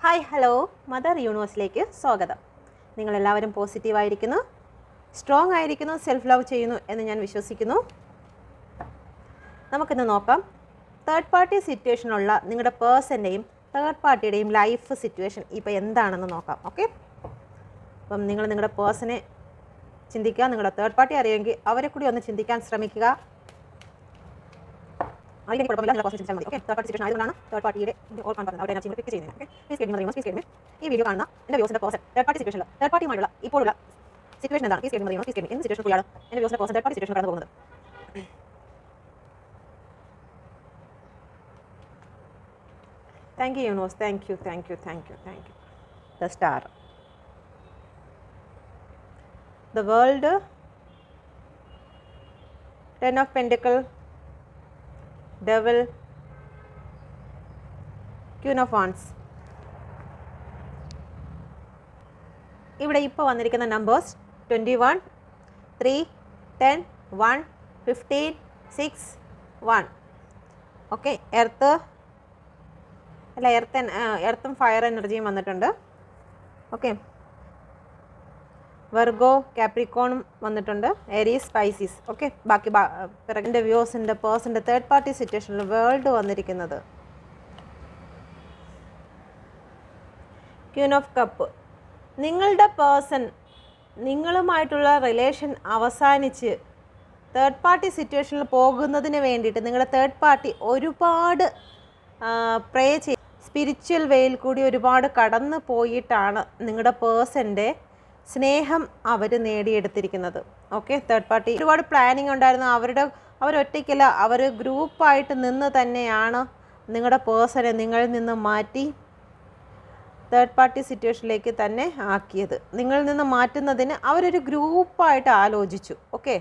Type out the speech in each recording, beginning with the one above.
Hi hello mother യൂണിവേഴ്സിലേക്ക് സ്വാഗതം. നിങ്ങളെല്ലാവരും പോസിറ്റീവായിരിക്കുന്നു, strong ആയിരിക്കുന്നു, സെൽഫ് ലവ് ചെയ്യുന്നു എന്ന് ഞാൻ വിശ്വസിക്കുന്നു. നമുക്കിന്ന് നോക്കാം തേർഡ് പാർട്ടി സിറ്റുവേഷനുള്ള നിങ്ങളുടെ പേഴ്സൻ്റെയും തേർഡ് പാർട്ടിയുടെയും ലൈഫ് സിറ്റുവേഷൻ ഇപ്പോൾ എന്താണെന്ന് നോക്കാം. ഓക്കെ, അപ്പം നിങ്ങൾ നിങ്ങളുടെ പേഴ്സണെ ചിന്തിക്കുക, നിങ്ങളുടെ തേർഡ് പാർട്ടി അറിയുമെങ്കിൽ അവരെ കൂടി ഒന്ന് ചിന്തിക്കാൻ ശ്രമിക്കുക. അതിലേക്ക് കുഴപ്പമില്ല, നിങ്ങൾ പോസിറ്റീവ് മതി. ഓക്കെ, തേർഡ് പാർട്ടി സിറ്റുവേഷൻ ആയതുകൊണ്ടാണ് തേർഡ് പാർട്ടിയുടെ ഓൾ കാണുന്നത് അവരുടെ എനർജി പിക്ക് ചെയ്യുന്നത്. ഓക്കെ, പ്ലീസ് കേൾക്കുന്നു. ഈ വീഡിയോ കാണുന്ന എൻ്റെ വ്യൂസിൻ്റെ പേഴ്സൺ തേർഡ് പാർട്ടി സിറ്റുവേഷനിൽ തേർഡ് പാർട്ടിയുമായുള്ള ഇപ്പോഴുള്ള സിറ്റുവേഷൻ എന്താണ്? പ്ലീസ് കേൾക്കുന്നു. എന്ത് സിറ്റുവേഷൻ കൂടിയാണ് എൻ്റെ വ്യൂസിൻ്റെ പേഴ്സൺ തേർഡ് പാർട്ടി സിറ്റുവേഷൻ കടന്നു പോകുന്നത്? Thank you universe, thank you. The star, the world, ten of pentacle, Devil, Queen of Wands. ഇവിടെ ഇപ്പോൾ വന്നിരിക്കുന്ന നമ്പേഴ്സ് 21, 3, 10, 1, 15, 6, 1. ഓക്കെ, എർത്തും ഫയർ എനർജിയും വന്നിട്ടുണ്ട്. ഓക്കെ, വെർഗോ, കാപ്രിക്കോണും വന്നിട്ടുണ്ട്, ഏരീസ്, സ്പൈസീസ്. ഓക്കെ, ബാക്കി പിറകിൻ്റെ വ്യൂസിൻ്റെ പേഴ്സൻ്റെ തേർഡ് പാർട്ടി സിറ്റുവേഷനിൽ വേൾഡ് വന്നിരിക്കുന്നത് ക്വീൻ ഓഫ് കപ്പ്. നിങ്ങളുടെ പേഴ്സൺ നിങ്ങളുമായിട്ടുള്ള റിലേഷൻ അവസാനിച്ച് തേർഡ് പാർട്ടി സിറ്റുവേഷനിൽ പോകുന്നതിന് വേണ്ടിയിട്ട് നിങ്ങളുടെ തേർഡ് പാർട്ടി ഒരുപാട് പ്രേ ചെയ്ത് സ്പിരിച്വൽ വേയിൽ കൂടി ഒരുപാട് കടന്നു പോയിട്ടാണ് നിങ്ങളുടെ പേഴ്സൻ്റെ സ്നേഹം അവർ നേടിയെടുത്തിരിക്കുന്നത്. ഓക്കെ, തേർഡ് പാർട്ടി ഒരുപാട് പ്ലാനിങ് ഉണ്ടായിരുന്നു. അവരൊറ്റയ്ക്കല്ല, അവർ ഗ്രൂപ്പായിട്ട് നിന്ന് തന്നെയാണ് നിങ്ങളുടെ പേഴ്സണെ നിങ്ങളിൽ നിന്ന് മാറ്റി തേർഡ് പാർട്ടി സിറ്റുവേഷനിലേക്ക് തന്നെ ആക്കിയത്. നിങ്ങളിൽ നിന്ന് മാറ്റുന്നതിന് അവരൊരു ഗ്രൂപ്പായിട്ട് ആലോചിച്ചു. ഓക്കെ,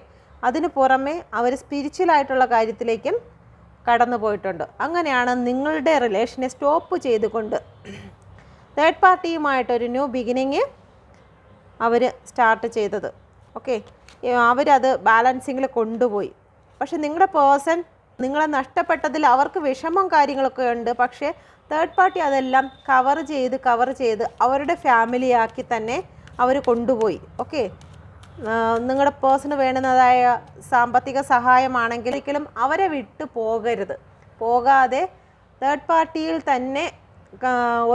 അതിന് പുറമെ അവർ സ്പിരിച്വലായിട്ടുള്ള കാര്യത്തിലേക്കും കടന്നു പോയിട്ടുണ്ട്. അങ്ങനെയാണ് നിങ്ങളുടെ റിലേഷനെ സ്റ്റോപ്പ് ചെയ്തുകൊണ്ട് തേർഡ് പാർട്ടിയുമായിട്ടൊരു ന്യൂ ബിഗിനിങ് അവർ സ്റ്റാർട്ട് ചെയ്തത്. ഓക്കെ, അവരത് ബാലൻസിങ്ങിൽ കൊണ്ടുപോയി. പക്ഷെ നിങ്ങളുടെ പേഴ്സൺ നിങ്ങളെ നഷ്ടപ്പെട്ടതിൽ അവർക്ക് വിഷമം കാര്യങ്ങളൊക്കെ ഉണ്ട്. പക്ഷേ തേർഡ് പാർട്ടി അതെല്ലാം കവർ ചെയ്ത് അവരുടെ ഫാമിലിയാക്കി തന്നെ അവർ കൊണ്ടുപോയി. ഓക്കെ, നിങ്ങളുടെ പേഴ്സണ് വേണ്ടുന്നതായ സാമ്പത്തിക സഹായമാണെങ്കിൽ ഒരിക്കലും അവരെ വിട്ടു പോകാതെ തേർഡ് പാർട്ടിയിൽ തന്നെ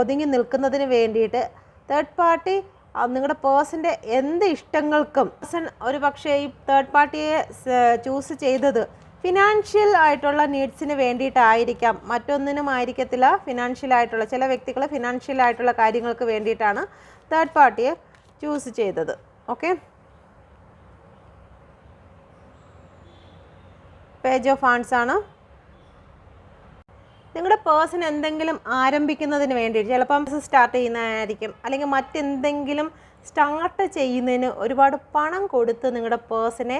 ഒതുങ്ങി നിൽക്കുന്നതിന് വേണ്ടിയിട്ട് തേർഡ് പാർട്ടി നിങ്ങളുടെ പേഴ്സൻ്റെ എന്ത് ഇഷ്ടങ്ങൾക്കും പേഴ്സൺ ഒരു പക്ഷേ ഈ തേർഡ് പാർട്ടിയെ ചൂസ് ചെയ്തത് ഫിനാൻഷ്യൽ ആയിട്ടുള്ള നീഡ്സിന് വേണ്ടിയിട്ടായിരിക്കാം, മറ്റൊന്നിനും ആയിരിക്കത്തില്ല. ഫിനാൻഷ്യൽ ആയിട്ടുള്ള ചില വ്യക്തികൾ ഫിനാൻഷ്യൽ ആയിട്ടുള്ള കാര്യങ്ങൾക്ക് വേണ്ടിയിട്ടാണ് തേർഡ് പാർട്ടിയെ ചൂസ് ചെയ്തത്. ഓക്കെ, പേജ് ഓഫ് ഹാൻഡ്സ് ആണ്. നിങ്ങളുടെ പേഴ്സൺ എന്തെങ്കിലും ആരംഭിക്കുന്നതിന് വേണ്ടിയിട്ട് ചിലപ്പം സ്റ്റാർട്ട് ചെയ്യുന്നതായിരിക്കും, അല്ലെങ്കിൽ മറ്റെന്തെങ്കിലും സ്റ്റാർട്ട് ചെയ്യുന്നതിന് ഒരുപാട് പണം കൊടുത്ത് നിങ്ങളുടെ പേഴ്സണെ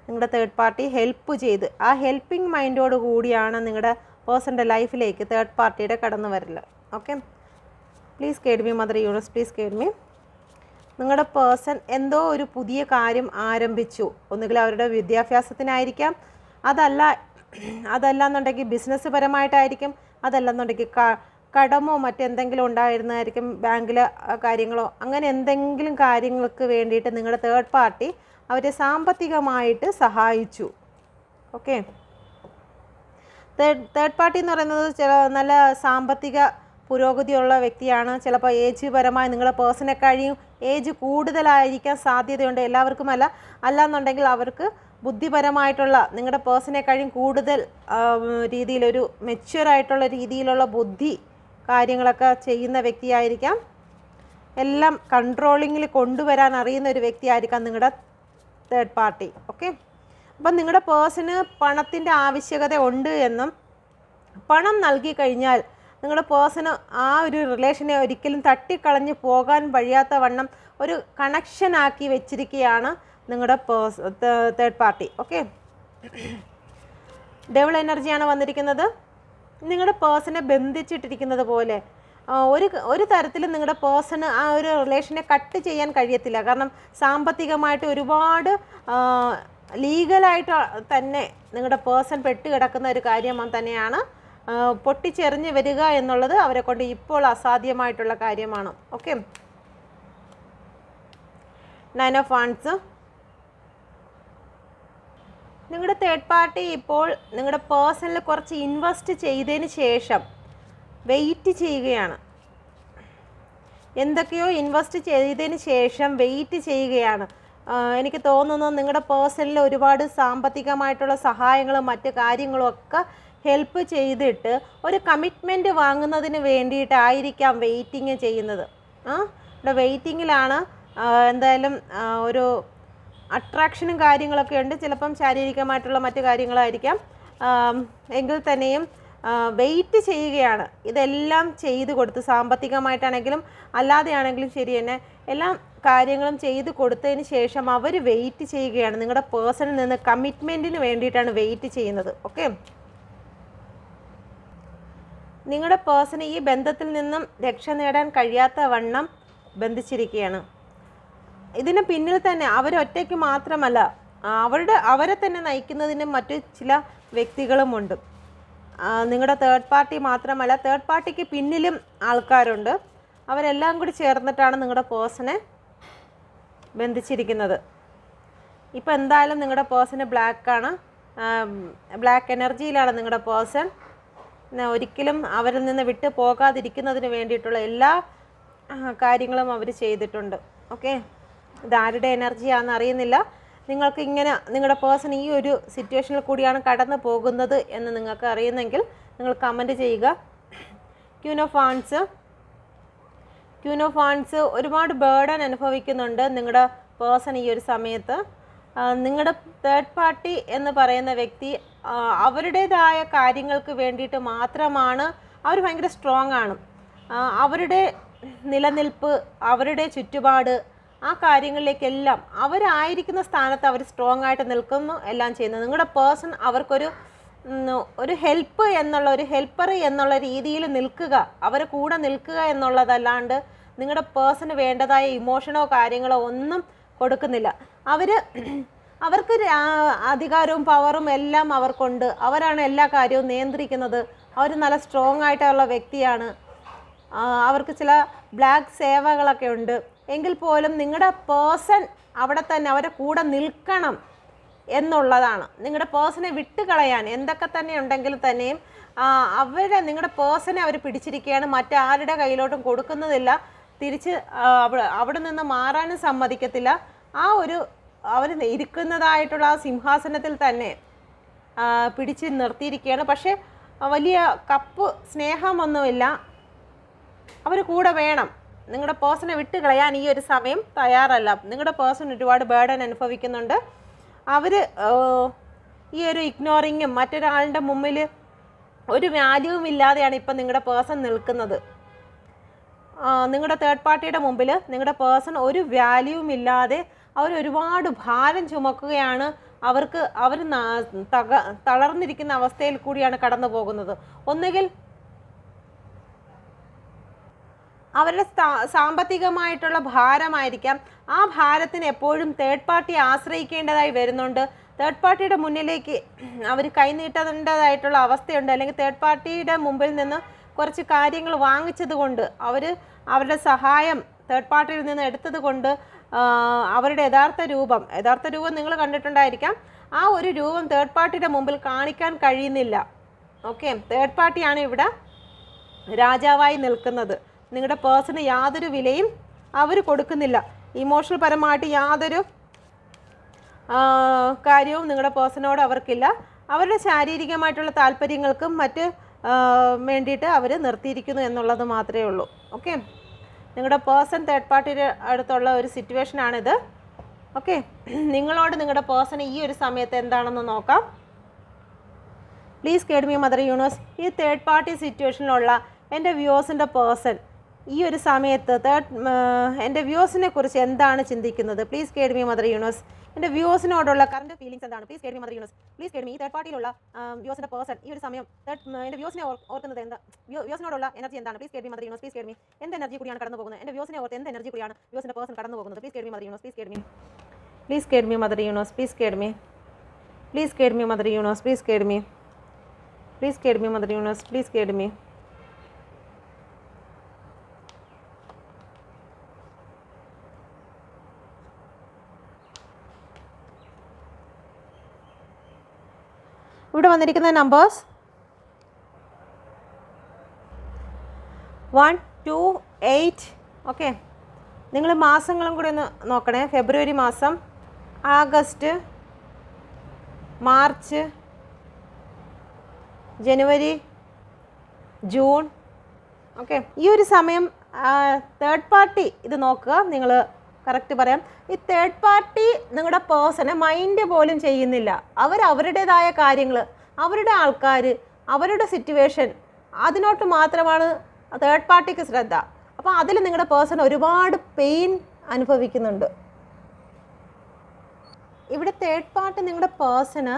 നിങ്ങളുടെ തേർഡ് പാർട്ടി ഹെൽപ്പ് ചെയ്ത് ആ ഹെൽപ്പിംഗ് മൈൻഡോട് കൂടിയാണ് നിങ്ങളുടെ പേഴ്സൻ്റെ ലൈഫിലേക്ക് തേർഡ് പാർട്ടിയുടെ കടന്നു വരില്ല. ഓക്കെ, പ്ലീസ് കേൾമി മദർ യൂണിവേഴ്സ്, പ്ലീസ് കേൾമി. നിങ്ങളുടെ പേഴ്സൺ എന്തോ ഒരു പുതിയ കാര്യം ആരംഭിച്ചു. ഒന്നുകിൽ അവരുടെ വിദ്യാഭ്യാസത്തിനായിരിക്കാം, അതല്ലാന്നുണ്ടെങ്കിൽ ബിസിനസ് പരമായിട്ടായിരിക്കും, അതല്ലെന്നുണ്ടെങ്കിൽ കടമോ മറ്റെന്തെങ്കിലും ഉണ്ടായിരുന്നതായിരിക്കും, ബാങ്കിലെ കാര്യങ്ങളോ. അങ്ങനെ എന്തെങ്കിലും കാര്യങ്ങൾക്ക് വേണ്ടിയിട്ട് നിങ്ങളുടെ തേർഡ് പാർട്ടി അവരെ സാമ്പത്തികമായിട്ട് സഹായിച്ചു. ഓക്കെ, തേർഡ് പാർട്ടി എന്ന് പറയുന്നത് നല്ല സാമ്പത്തിക പുരോഗതിയുള്ള വ്യക്തിയാണ്. ചിലപ്പോൾ ഏജ് പരമായി നിങ്ങളുടെ പേഴ്സണെ കഴിയും ഏജ് കൂടുതലായിരിക്കാൻ സാധ്യതയുണ്ട്. എല്ലാവർക്കും അല്ലാന്നുണ്ടെങ്കിൽ അവർക്ക് ബുദ്ധിപരമായിട്ടുള്ള നിങ്ങളുടെ പേഴ്സണെ കഴിയും കൂടുതൽ രീതിയിലൊരു മെച്യൂറായിട്ടുള്ള രീതിയിലുള്ള ബുദ്ധി കാര്യങ്ങളൊക്കെ ചെയ്യുന്ന വ്യക്തിയായിരിക്കാം. എല്ലാം കൺട്രോളിങ്ങിൽ കൊണ്ടുവരാൻ അറിയുന്ന ഒരു വ്യക്തിയായിരിക്കാം നിങ്ങളുടെ തേർഡ് പാർട്ടി. ഓക്കെ, അപ്പം നിങ്ങളുടെ പേഴ്സണ് പണത്തിൻ്റെ ആവശ്യകത ഉണ്ട് എന്നും പണം നൽകി കഴിഞ്ഞാൽ നിങ്ങളുടെ പേഴ്സണ് ആ ഒരു റിലേഷനെ ഒരിക്കലും തട്ടിക്കളഞ്ഞ് പോകാൻ വഴിയാത്ത വണ്ണം ഒരു കണക്ഷനാക്കി വെച്ചിരിക്കുകയാണ് നിങ്ങളുടെ തേർഡ് പാർട്ടി. ഓക്കെ, ഡെവിൾ എനർജിയാണ് വന്നിരിക്കുന്നത്. നിങ്ങളുടെ പേഴ്സണെ ബന്ധിച്ചിട്ടിരിക്കുന്നത് പോലെ ഒരു തരത്തിലും നിങ്ങളുടെ പേഴ്സണ് ആ ഒരു റിലേഷനെ കട്ട് ചെയ്യാൻ കഴിയത്തില്ല. കാരണം സാമ്പത്തികമായിട്ട് ഒരുപാട് ലീഗലായിട്ട് തന്നെ നിങ്ങളുടെ പേഴ്സൺ പെട്ട് കിടക്കുന്ന ഒരു കാര്യം തന്നെയാണ് പൊട്ടിച്ചെറിഞ്ഞ് വരിക എന്നുള്ളത് അവരെ കൊണ്ട് ഇപ്പോൾ അസാധ്യമായിട്ടുള്ള കാര്യമാണ്. Okay, 9 of wands. നിങ്ങളുടെ തേർഡ് പാർട്ടി ഇപ്പോൾ നിങ്ങളുടെ പേഴ്സണിൽ കുറച്ച് ഇൻവെസ്റ്റ് ചെയ്തതിന് ശേഷം വെയിറ്റ് ചെയ്യുകയാണ്. എന്തൊക്കെയോ ഇൻവെസ്റ്റ് ചെയ്തതിന് ശേഷം വെയിറ്റ് ചെയ്യുകയാണ്. എനിക്ക് തോന്നുന്നു നിങ്ങളുടെ പേഴ്സണിൽ ഒരുപാട് സാമ്പത്തികമായിട്ടുള്ള സഹായങ്ങളും മറ്റ് കാര്യങ്ങളും ഒക്കെ ഹെൽപ്പ് ചെയ്തിട്ട് ഒരു കമ്മിറ്റ്മെൻറ്റ് വാങ്ങുന്നതിന് വേണ്ടിയിട്ടായിരിക്കാം വെയിറ്റിങ് ചെയ്യുന്നത്. ഇവിടെ വെയിറ്റിങ്ങിലാണ്. എന്തായാലും ഒരു അട്രാക്ഷനും കാര്യങ്ങളൊക്കെ ഉണ്ട്. ചിലപ്പം ശാരീരികമായിട്ടുള്ള മറ്റു കാര്യങ്ങളായിരിക്കാം. എങ്കിൽ തന്നെയും വെയിറ്റ് ചെയ്യുകയാണ്. ഇതെല്ലാം ചെയ്തു കൊടുത്ത്, സാമ്പത്തികമായിട്ടാണെങ്കിലും അല്ലാതെയാണെങ്കിലും ശരി തന്നെ, എല്ലാം കാര്യങ്ങളും ചെയ്തു കൊടുത്തതിന് ശേഷം അവർ വെയിറ്റ് ചെയ്യുകയാണ്. നിങ്ങളുടെ പേഴ്സണിൽ നിന്ന് കമ്മിറ്റ്മെൻറ്റിന് വേണ്ടിയിട്ടാണ് വെയിറ്റ് ചെയ്യുന്നത്. ഓക്കെ, നിങ്ങളുടെ പേഴ്സണ് ഈ ബന്ധത്തിൽ നിന്നും രക്ഷ നേടാൻ കഴിയാത്ത വണ്ണം ബന്ധിച്ചിരിക്കുകയാണ്. ഇതിന് പിന്നിൽ തന്നെ അവരൊറ്റയ്ക്ക് മാത്രമല്ല, അവരെ തന്നെ നയിക്കുന്നതിന് മറ്റു ചില വ്യക്തികളുമുണ്ട്. നിങ്ങളുടെ തേർഡ് പാർട്ടി മാത്രമല്ല, തേർഡ് പാർട്ടിക്ക് പിന്നിലും ആൾക്കാരുണ്ട്. അവരെല്ലാം കൂടി ചേർന്നിട്ടാണ് നിങ്ങളുടെ പേഴ്സണെ ബന്ധിച്ചിരിക്കുന്നത്. ഇപ്പോൾ എന്തായാലും നിങ്ങളുടെ പേഴ്സണ് ബ്ലാക്കാണ്, ബ്ലാക്ക് എനർജിയിലാണ് നിങ്ങളുടെ പേഴ്സൺ. ഒരിക്കലും അവരിൽ നിന്ന് വിട്ടു പോകാതിരിക്കുന്നതിന് വേണ്ടിയിട്ടുള്ള എല്ലാ കാര്യങ്ങളും അവർ ചെയ്തിട്ടുണ്ട്. ഓക്കെ, ഇതാരുടെ എനർജിയാണെന്ന് അറിയുന്നില്ല. നിങ്ങൾക്ക് ഇങ്ങനെ നിങ്ങളുടെ പേഴ്സൺ ഈ ഒരു സിറ്റുവേഷനിൽ കൂടിയാണ് കടന്നു പോകുന്നത് എന്ന് നിങ്ങൾക്ക് അറിയുന്നെങ്കിൽ നിങ്ങൾ കമൻറ്റ് ചെയ്യുക. ക്യൂൻ ഓഫ് വാൻഡ്സ് ഒരുപാട് ബേർഡൻ അനുഭവിക്കുന്നുണ്ട് നിങ്ങളുടെ പേഴ്സൺ ഈ ഒരു സമയത്ത്. നിങ്ങളുടെ തേർഡ് പാർട്ടി എന്ന് പറയുന്ന വ്യക്തി അവരുടേതായ കാര്യങ്ങൾക്ക് വേണ്ടിയിട്ട് മാത്രമാണ്. അവർ ഭയങ്കര സ്ട്രോങ് ആണ്. അവരുടെ നിലനിൽപ്പ്, അവരുടെ ചുറ്റുപാട്, ആ കാര്യങ്ങളിലേക്കെല്ലാം അവരായിരിക്കുന്ന സ്ഥാനത്ത് അവർ സ്ട്രോങ് ആയിട്ട് നിൽക്കുന്നു, എല്ലാം ചെയ്യുന്നത്. നിങ്ങളുടെ പേഴ്സൺ അവർക്കൊരു ഹെൽപ്പ് എന്നുള്ള, ഒരു ഹെൽപ്പർ എന്നുള്ള രീതിയിൽ നിൽക്കുക, അവരെ കൂടെ നിൽക്കുക എന്നുള്ളതല്ലാണ്ട് നിങ്ങളുടെ പേഴ്സണ് വേണ്ടതായ ഇമോഷനോ കാര്യങ്ങളോ ഒന്നും കൊടുക്കുന്നില്ല. അവർക്ക് അധികാരവും പവറും എല്ലാം അവർക്കുണ്ട്. അവരാണ് എല്ലാ കാര്യവും നിയന്ത്രിക്കുന്നത്. അവർ നല്ല സ്ട്രോങ് ആയിട്ടുള്ള വ്യക്തിയാണ്. അവർക്ക് ചില ബ്ലാക്ക് സേവകളൊക്കെ ഉണ്ട്. എങ്കിൽ പോലും നിങ്ങളുടെ പേഴ്സൺ അവിടെ തന്നെ അവരെ കൂടെ നിൽക്കണം എന്നുള്ളതാണ്. നിങ്ങളുടെ പേഴ്സണെ വിട്ടുകളയാൻ എന്തൊക്കെ തന്നെ ഉണ്ടെങ്കിൽ തന്നെയും നിങ്ങളുടെ പേഴ്സണെ അവർ പിടിച്ചിരിക്കുകയാണ്. മറ്റാരുടെ കയ്യിലോട്ടും കൊടുക്കുന്നതില്ല. തിരിച്ച് അവിടെ നിന്ന് മാറാനും സമ്മതിക്കത്തില്ല. അവർ ഇരിക്കുന്നതായിട്ടുള്ള ആ സിംഹാസനത്തിൽ തന്നെ പിടിച്ച് നിർത്തിയിരിക്കുകയാണ്. പക്ഷേ വലിയ കപ്പ് സ്നേഹമൊന്നുമില്ല. അവർ കൂടെ വേണം. നിങ്ങളുടെ പേഴ്സണെ വിട്ട് കളയാൻ ഈ ഒരു സമയം തയ്യാറല്ല. നിങ്ങളുടെ പേഴ്സൺ ഒരുപാട് ബേർഡൻ അനുഭവിക്കുന്നുണ്ട്. അവർ ഈ ഒരു ഇഗ്നോറിങ്ങും മറ്റൊരാളുടെ മുമ്പിൽ ഒരു വാല്യൂവും ഇല്ലാതെയാണ് ഇപ്പം നിങ്ങളുടെ പേഴ്സൺ നിൽക്കുന്നത്. നിങ്ങളുടെ തേർഡ് പാർട്ടിയുടെ മുമ്പിൽ നിങ്ങളുടെ പേഴ്സൺ ഒരു വാല്യൂവും ഇല്ലാതെ അവരൊരുപാട് ഭാരം ചുമക്കുകയാണ്. അവർ തളർന്നിരിക്കുന്ന അവസ്ഥയിൽ കൂടിയാണ് കടന്നു പോകുന്നത്. ഒന്നുകിൽ അവരുടെ സാമ്പത്തികമായിട്ടുള്ള ഭാരമായിരിക്കാം. ആ ഭാരത്തിന് എപ്പോഴും തേർഡ് പാർട്ടി ആശ്രയിക്കേണ്ടതായി വരുന്നുണ്ട്. തേർഡ് പാർട്ടിയുടെ മുന്നിലേക്ക് അവർ കൈനീട്ടേണ്ടതായിട്ടുള്ള അവസ്ഥയുണ്ട്. അല്ലെങ്കിൽ തേർഡ് പാർട്ടിയുടെ മുമ്പിൽ നിന്ന് കുറച്ച് കാര്യങ്ങൾ വാങ്ങിച്ചത് കൊണ്ട്, അവരുടെ സഹായം തേർഡ് പാർട്ടിയിൽ നിന്ന് എടുത്തത് കൊണ്ട് അവരുടെ യഥാർത്ഥ രൂപം നിങ്ങൾ കണ്ടിട്ടുണ്ടായിരിക്കാം. ആ ഒരു രൂപം തേർഡ് പാർട്ടിയുടെ മുമ്പിൽ കാണിക്കാൻ കഴിയുന്നില്ല. ഓക്കെ, തേർഡ് പാർട്ടിയാണ് ഇവിടെ രാജാവായി നിൽക്കുന്നത്. നിങ്ങളുടെ പേഴ്സണ് യാതൊരു വിലയും അവർ കൊടുക്കുന്നില്ല. ഇമോഷണൽ പരമായിട്ട് യാതൊരു കാര്യവും നിങ്ങളുടെ പേഴ്സണോട് അവർക്കില്ല. അവരുടെ ശാരീരികമായിട്ടുള്ള താല്പര്യങ്ങൾക്കും മറ്റ് വേണ്ടിയിട്ട് അവർ നിർത്തിയിരിക്കുന്നു എന്നുള്ളത് മാത്രമേ ഉള്ളൂ. ഓക്കെ, നിങ്ങളുടെ പേഴ്സൺ തേർഡ് പാർട്ടിയുടെ അടുത്തുള്ള ഒരു സിറ്റുവേഷനാണിത്. ഓക്കെ, നിങ്ങളോട് നിങ്ങളുടെ പേഴ്സൺ ഈ ഒരു സമയത്ത് എന്താണെന്ന് നോക്കാം. Please guide me mother universe. ഈ തേർഡ് പാർട്ടി സിറ്റുവേഷനിലുള്ള എൻ്റെ വ്യൂവേഴ്സിൻ്റെ പേഴ്സൺ ഈ ഒരു സമയത്ത് എൻ്റെ വ്യൂവേഴ്സിനെ കുറിച്ച് എന്താണ് ചിന്തിക്കുന്നത്? Please guide me mother universe. എൻ്റെ വ്യൂവേഴ്സിനോടുള്ള കറണ്ട് ഫീലിംഗ്സ് എന്താണ്? പ്ലീസ് guide me mother universe. Please guide me. ഈ തേർഡ് പാർട്ടിയിലുള്ള വ്യൂവേഴ്സിൻ്റെ പേഴ്സൺ ഈ ഒരു സമയം എൻ്റെ വ്യൂവേഴ്സിനെ ഓർക്കുന്നത് എന്താ? വ്യൂവേഴ്സിനോടുള്ള എനർജി എന്താണ്? പ്ലീസ് guide me mother universe. Please guide മീ. എന്ത് എനർജി കൂടിയാണ് കടന്നു പോകുന്നത്? എൻ്റെ വ്യൂവേഴ്സിനെ ഓർത്ത് എന്ത് എനർജി കൂടിയാണ് വ്യൂവേഴ്സിൻ്റെ പേഴ്സൺ കടന്നു പോകുന്നത്? Please guide me mother universe. Please guide me. Please guide me mother universe. Please guide me. Please guide me mother universe. Please guide me. Please guide me, Mother Universe. Please guide me. ഇവിടെ വന്നിരിക്കുന്ന numbers 1, 2, 8. Okay, നിങ്ങൾ മാസങ്ങളും കൂടി ഒന്ന് നോക്കണേ. ഫെബ്രുവരി മാസം, August, March, ജനുവരി, June. Okay, ഈ ഒരു സമയം തേർഡ് പാർട്ടി ഇത് നോക്കുക. നിങ്ങൾ കറക്റ്റ് പറയാം. ഈ തേർഡ് പാർട്ടി നിങ്ങളുടെ പേഴ്സണെ മൈൻഡ് പോലും ചെയ്യുന്നില്ല. അവരുടേതായ കാര്യങ്ങൾ, അവരുടെ ആൾക്കാർ, അവരുടെ സിറ്റുവേഷൻ, അതിനോട്ട് മാത്രമാണ് തേർഡ് പാർട്ടിക്ക് ശ്രദ്ധ. അപ്പോൾ അതിൽ നിങ്ങളുടെ പേഴ്സൺ ഒരുപാട് പെയിൻ അനുഭവിക്കുന്നുണ്ട്. ഇവിടെ തേർഡ് പാർട്ടി നിങ്ങളുടെ പേഴ്സണ്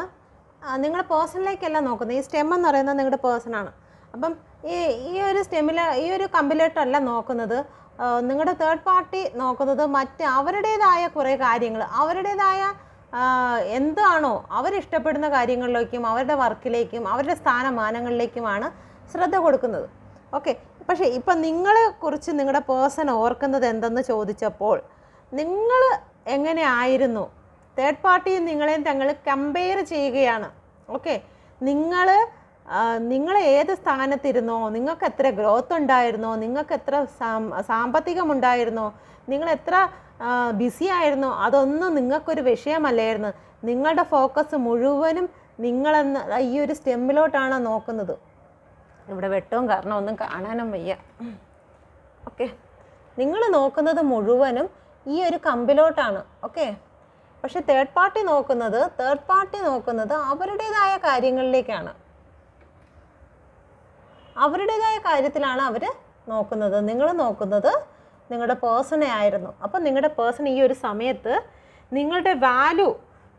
നിങ്ങളുടെ പേഴ്സണിലേക്കല്ല നോക്കുന്നത്. ഈ സ്റ്റെം എന്ന് പറയുന്നത് നിങ്ങളുടെ പേഴ്സണാണ്. അപ്പം ഈ ഒരു സ്റ്റെമ്മിൽ, ഈ ഒരു കമ്പിലേറ്റല്ല നോക്കുന്നത്. നിങ്ങളുടെ തേർഡ് പാർട്ടി നോക്കുന്നത് അവരുടേതായ കുറേ കാര്യങ്ങൾ, അവരുടേതായ എന്താണോ അവരിഷ്ടപ്പെടുന്ന കാര്യങ്ങളിലേക്കും അവരുടെ വർക്കിലേക്കും അവരുടെ സ്ഥാനമാനങ്ങളിലേക്കുമാണ് ശ്രദ്ധ കൊടുക്കുന്നത്. ഓക്കെ, പക്ഷേ ഇപ്പം നിങ്ങളെക്കുറിച്ച് നിങ്ങളുടെ പേഴ്സൺ ഓർക്കുന്നത് എന്തെന്ന് ചോദിച്ചപ്പോൾ നിങ്ങൾ എങ്ങനെയായിരുന്നു, തേർഡ് പാർട്ടിയും നിങ്ങളെയും തങ്ങൾ കമ്പയർ ചെയ്യുകയാണ്. ഓക്കെ, നിങ്ങൾ ഏത് സ്ഥാനത്തിരുന്നോ, നിങ്ങൾക്ക് എത്ര ഗ്രോത്ത് ഉണ്ടായിരുന്നോ, നിങ്ങൾക്ക് എത്ര സാമ്പത്തികമുണ്ടായിരുന്നോ, നിങ്ങൾ എത്ര ബിസി ആയിരുന്നോ, അതൊന്നും നിങ്ങൾക്കൊരു വിഷയമല്ലായിരുന്നു. നിങ്ങളുടെ ഫോക്കസ് മുഴുവനും നിങ്ങളെന്ന് ഈ ഒരു സ്റ്റെമ്മിലോട്ടാണ് നോക്കുന്നത്. ഇവിടെ വെട്ടവും കാരണം ഒന്നും കാണാനും വയ്യ. ഓക്കെ, നിങ്ങൾ നോക്കുന്നത് മുഴുവനും ഈ ഒരു കമ്പിലോട്ടാണ്. ഓക്കെ, പക്ഷെ തേർഡ് പാർട്ടി നോക്കുന്നത് അവരുടേതായ കാര്യങ്ങളിലേക്കാണ്, അവരുടേതായ കാര്യത്തിലാണ് അവർ നോക്കുന്നത്. നിങ്ങൾ നോക്കുന്നത് നിങ്ങളുടെ പേഴ്സണെ ആയിരുന്നു. അപ്പം നിങ്ങളുടെ പേഴ്സൺ ഈ ഒരു സമയത്ത് നിങ്ങളുടെ വാല്യൂ,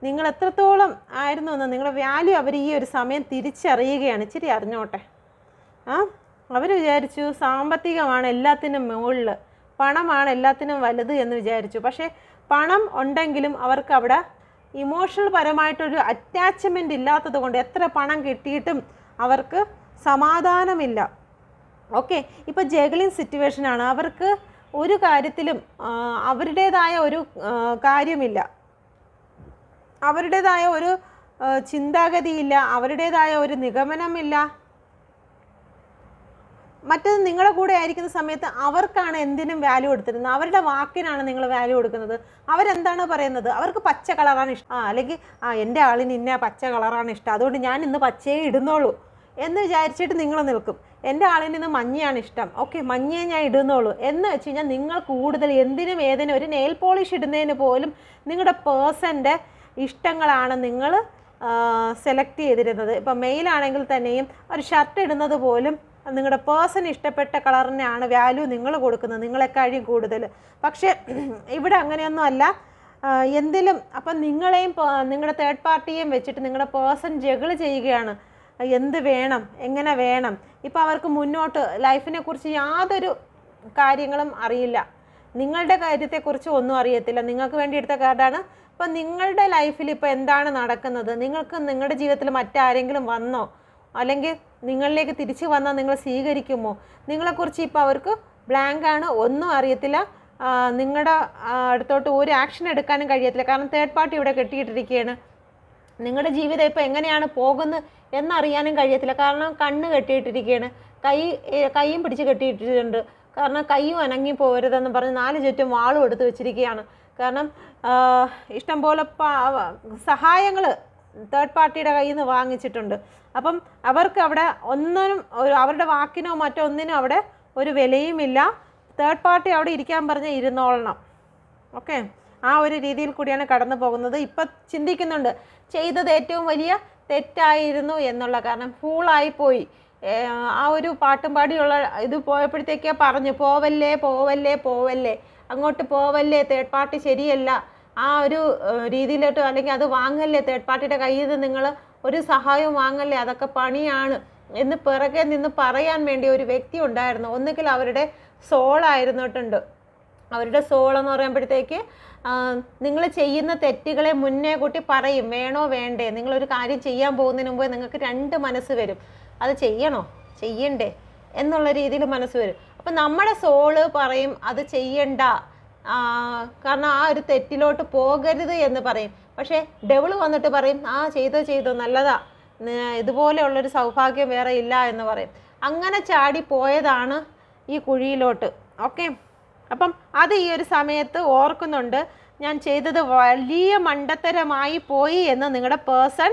നിങ്ങൾ എത്രത്തോളം ആയിരുന്നു എന്ന് നിങ്ങളുടെ വാല്യൂ അവർ ഈ ഒരു സമയം തിരിച്ചറിയുകയാണ്. ഇച്ചിരി അറിഞ്ഞോട്ടെ. അവർ വിചാരിച്ചു സാമ്പത്തികമാണ് എല്ലാത്തിനും മുകളിൽ, പണമാണ് എല്ലാത്തിനും വലുത് എന്ന് വിചാരിച്ചു. പക്ഷേ പണം ഉണ്ടെങ്കിലും അവർക്ക് അവിടെ ഇമോഷണൽ പരമായിട്ടൊരു അറ്റാച്ച്മെൻ്റ് ഇല്ലാത്തത് കൊണ്ട് എത്ര പണം കിട്ടിയിട്ടും അവർക്ക് സമാധാനമില്ല. ഓക്കെ, ഇപ്പോൾ ജഗ്ലിംഗ് സിറ്റുവേഷനാണ്. അവർക്ക് ഒരു കാര്യത്തിലും അവരുടേതായ ഒരു കാര്യമില്ല, അവരുടേതായ ഒരു ചിന്താഗതിയില്ല, അവരുടേതായ ഒരു നിഗമനമില്ല. മറ്റത് നിങ്ങളുടെ കൂടെ ആയിരിക്കുന്ന സമയത്ത് അവർക്കാണ് എന്തിനും വാല്യൂ കൊടുത്തിരുന്നത്, അവരുടെ വാക്കിനാണ് നിങ്ങൾ വാല്യൂ കൊടുക്കുന്നത്. അവരെന്താണ് പറയുന്നത്, അവർക്ക് പച്ച കളറാണ് ഇഷ്ടം, അല്ലെങ്കിൽ എൻ്റെ ആളിന് ഇന്ന പച്ച കളറാണ് ഇഷ്ടം, അതുകൊണ്ട് ഞാൻ ഇന്ന് പച്ചയെ ഇടുന്നുള്ളൂ എന്ന് വിചാരിച്ചിട്ട് നിങ്ങൾ നിൽക്കും. എൻ്റെ ആളിന് ഇന്ന് മഞ്ഞയാണ് ഇഷ്ടം, ഓക്കെ മഞ്ഞയെ ഞാൻ ഇടുന്നുള്ളൂ എന്ന് വെച്ച് കഴിഞ്ഞാൽ നിങ്ങൾ കൂടുതൽ എന്തിനും ഏതിനും ഒരു നെയിൽ പോളിഷ് ഇടുന്നതിന് പോലും നിങ്ങളുടെ പേഴ്സൻ്റെ ഇഷ്ടങ്ങളാണ് നിങ്ങൾ സെലക്ട് ചെയ്തിരുന്നത്. ഇപ്പം മെയിലാണെങ്കിൽ തന്നെയും ഒരു ഷർട്ട് ഇടുന്നത് പോലും നിങ്ങളുടെ പേഴ്സൺ ഇഷ്ടപ്പെട്ട കളറിനാണ് വാല്യൂ നിങ്ങൾ കൊടുക്കുന്നത്, നിങ്ങളെക്കാളും കൂടുതൽ. പക്ഷേ ഇവിടെ അങ്ങനെയൊന്നും അല്ല. എന്തിലും അപ്പം നിങ്ങളെയും നിങ്ങളുടെ തേർഡ് പാർട്ടിയെയും വെച്ചിട്ട് നിങ്ങളുടെ പേഴ്സൺ ജഗിൾ ചെയ്യുകയാണ്. എന്ത് വേണം, എങ്ങനെ വേണം. ഇപ്പോൾ അവർക്ക് മുന്നോട്ട് ലൈഫിനെ കുറിച്ച് യാതൊരു കാര്യങ്ങളും അറിയില്ല, നിങ്ങളുടെ കാര്യത്തെക്കുറിച്ച് ഒന്നും അറിയത്തില്ല. നിങ്ങൾക്ക് വേണ്ടി എടുത്ത കാർഡാണ്. അപ്പം നിങ്ങളുടെ ലൈഫിൽ ഇപ്പോൾ എന്താണ് നടക്കുന്നത്, നിങ്ങൾക്ക് നിങ്ങളുടെ ജീവിതത്തിൽ മറ്റാരെങ്കിലും വന്നോ, അല്ലെങ്കിൽ നിങ്ങളിലേക്ക് തിരിച്ചു വന്നാൽ നിങ്ങൾ സ്വീകരിക്കുമോ, നിങ്ങളെക്കുറിച്ച് ഇപ്പോൾ അവർക്ക് ബ്ലാങ്കാണ്, ഒന്നും അറിയത്തില്ല. നിങ്ങളുടെ അടുത്തോട്ട് ഒരു ആക്ഷൻ എടുക്കാനും കഴിയത്തില്ല. കാരണം തേർഡ് പാർട്ടി ഇവിടെ കെട്ടിയിട്ടിരിക്കുകയാണ്. നിങ്ങളുടെ ജീവിതം ഇപ്പോൾ എങ്ങനെയാണ് പോകുന്നത് എന്നറിയാനും കഴിയത്തില്ല. കാരണം കണ്ണ് കെട്ടിയിട്ടിരിക്കുകയാണ്, കൈയും പിടിച്ച് കെട്ടിയിട്ടിട്ടുണ്ട്. കാരണം കൈയും അനങ്ങി പോകരുതെന്ന് പറഞ്ഞ് 4 ചുറ്റും വാളും എടുത്ത് വെച്ചിരിക്കുകയാണ്. കാരണം ഇഷ്ടംപോലെ സഹായങ്ങൾ തേർഡ് പാർട്ടിയുടെ കയ്യിൽ നിന്ന് വാങ്ങിച്ചിട്ടുണ്ട്. അപ്പം അവർക്ക് അവിടെ ഒന്നിനും അവരുടെ വാക്കിനോ മറ്റൊന്നിനും അവിടെ ഒരു വിലയുമില്ല. തേർഡ് പാർട്ടി അവിടെ ഇരിക്കാൻ പറഞ്ഞ് ഇരുന്നോളണം. ഓക്കെ, ആ ഒരു രീതിയിൽ കൂടിയാണ് കടന്നു പോകുന്നത്. ഇപ്പം ചിന്തിക്കുന്നുണ്ട് ചെയ്തത് ഏറ്റവും വലിയ തെറ്റായിരുന്നു എന്നുള്ള. കാരണം ഫൂളായിപ്പോയി. ആ ഒരു പാട്ടും പാടിയുള്ള ഇത് പോയപ്പോഴത്തേക്കേ പറഞ്ഞു പോവല്ലേ പോവല്ലേ പോവല്ലേ, അങ്ങോട്ട് പോവല്ലേ, തേർഡ് പാർട്ടി ശരിയല്ല, ആ ഒരു രീതിയിലോട്ട് അല്ലെങ്കിൽ അത് വാങ്ങല്ലേ, തേർഡ് പാർട്ടിയുടെ കയ്യിൽ നിന്ന് നിങ്ങൾ ഒരു സഹായം വാങ്ങല്ലേ, അതൊക്കെ പണിയാണ് എന്ന് പിറകെ നിന്ന് പറയാൻ വേണ്ടി ഒരു വ്യക്തി ഉണ്ടായിരുന്നു. ഒന്നുകിൽ അവരുടെ സോളായിരുന്നിട്ടുണ്ട്. അവരുടെ സോളെന്ന് പറയുമ്പോഴത്തേക്ക് നിങ്ങൾ ചെയ്യുന്ന തെറ്റുകളെ മുന്നേ കൂട്ടി പറയും, വേണോ വേണ്ടേ. നിങ്ങളൊരു കാര്യം ചെയ്യാൻ പോകുന്നതിന് മുമ്പ് നിങ്ങൾക്ക് 2 മനസ്സ് വരും. അത് ചെയ്യണോ ചെയ്യണ്ടേ എന്നുള്ള രീതിയിൽ മനസ്സ് വരും. അപ്പം നമ്മുടെ സോള് പറയും അത് ചെയ്യണ്ട, കാരണം ആ ഒരു തെറ്റിലോട്ട് പോകരുത് എന്ന് പറയും. പക്ഷേ ഡെവിള് വന്നിട്ട് പറയും ചെയ്തോ നല്ലതാ, ഇതുപോലെയുള്ളൊരു സൗഭാഗ്യം വേറെ ഇല്ല എന്ന് പറയും. അങ്ങനെ ചാടി പോയതാണ് ഈ കുഴിയിലോട്ട്. ഓക്കെ, അപ്പം അത് ഈ ഒരു സമയത്ത് ഓർക്കുന്നുണ്ട്, ഞാൻ ചെയ്തത് വലിയ മണ്ടത്തരമായി പോയി എന്ന് നിങ്ങളുടെ പേഴ്സൺ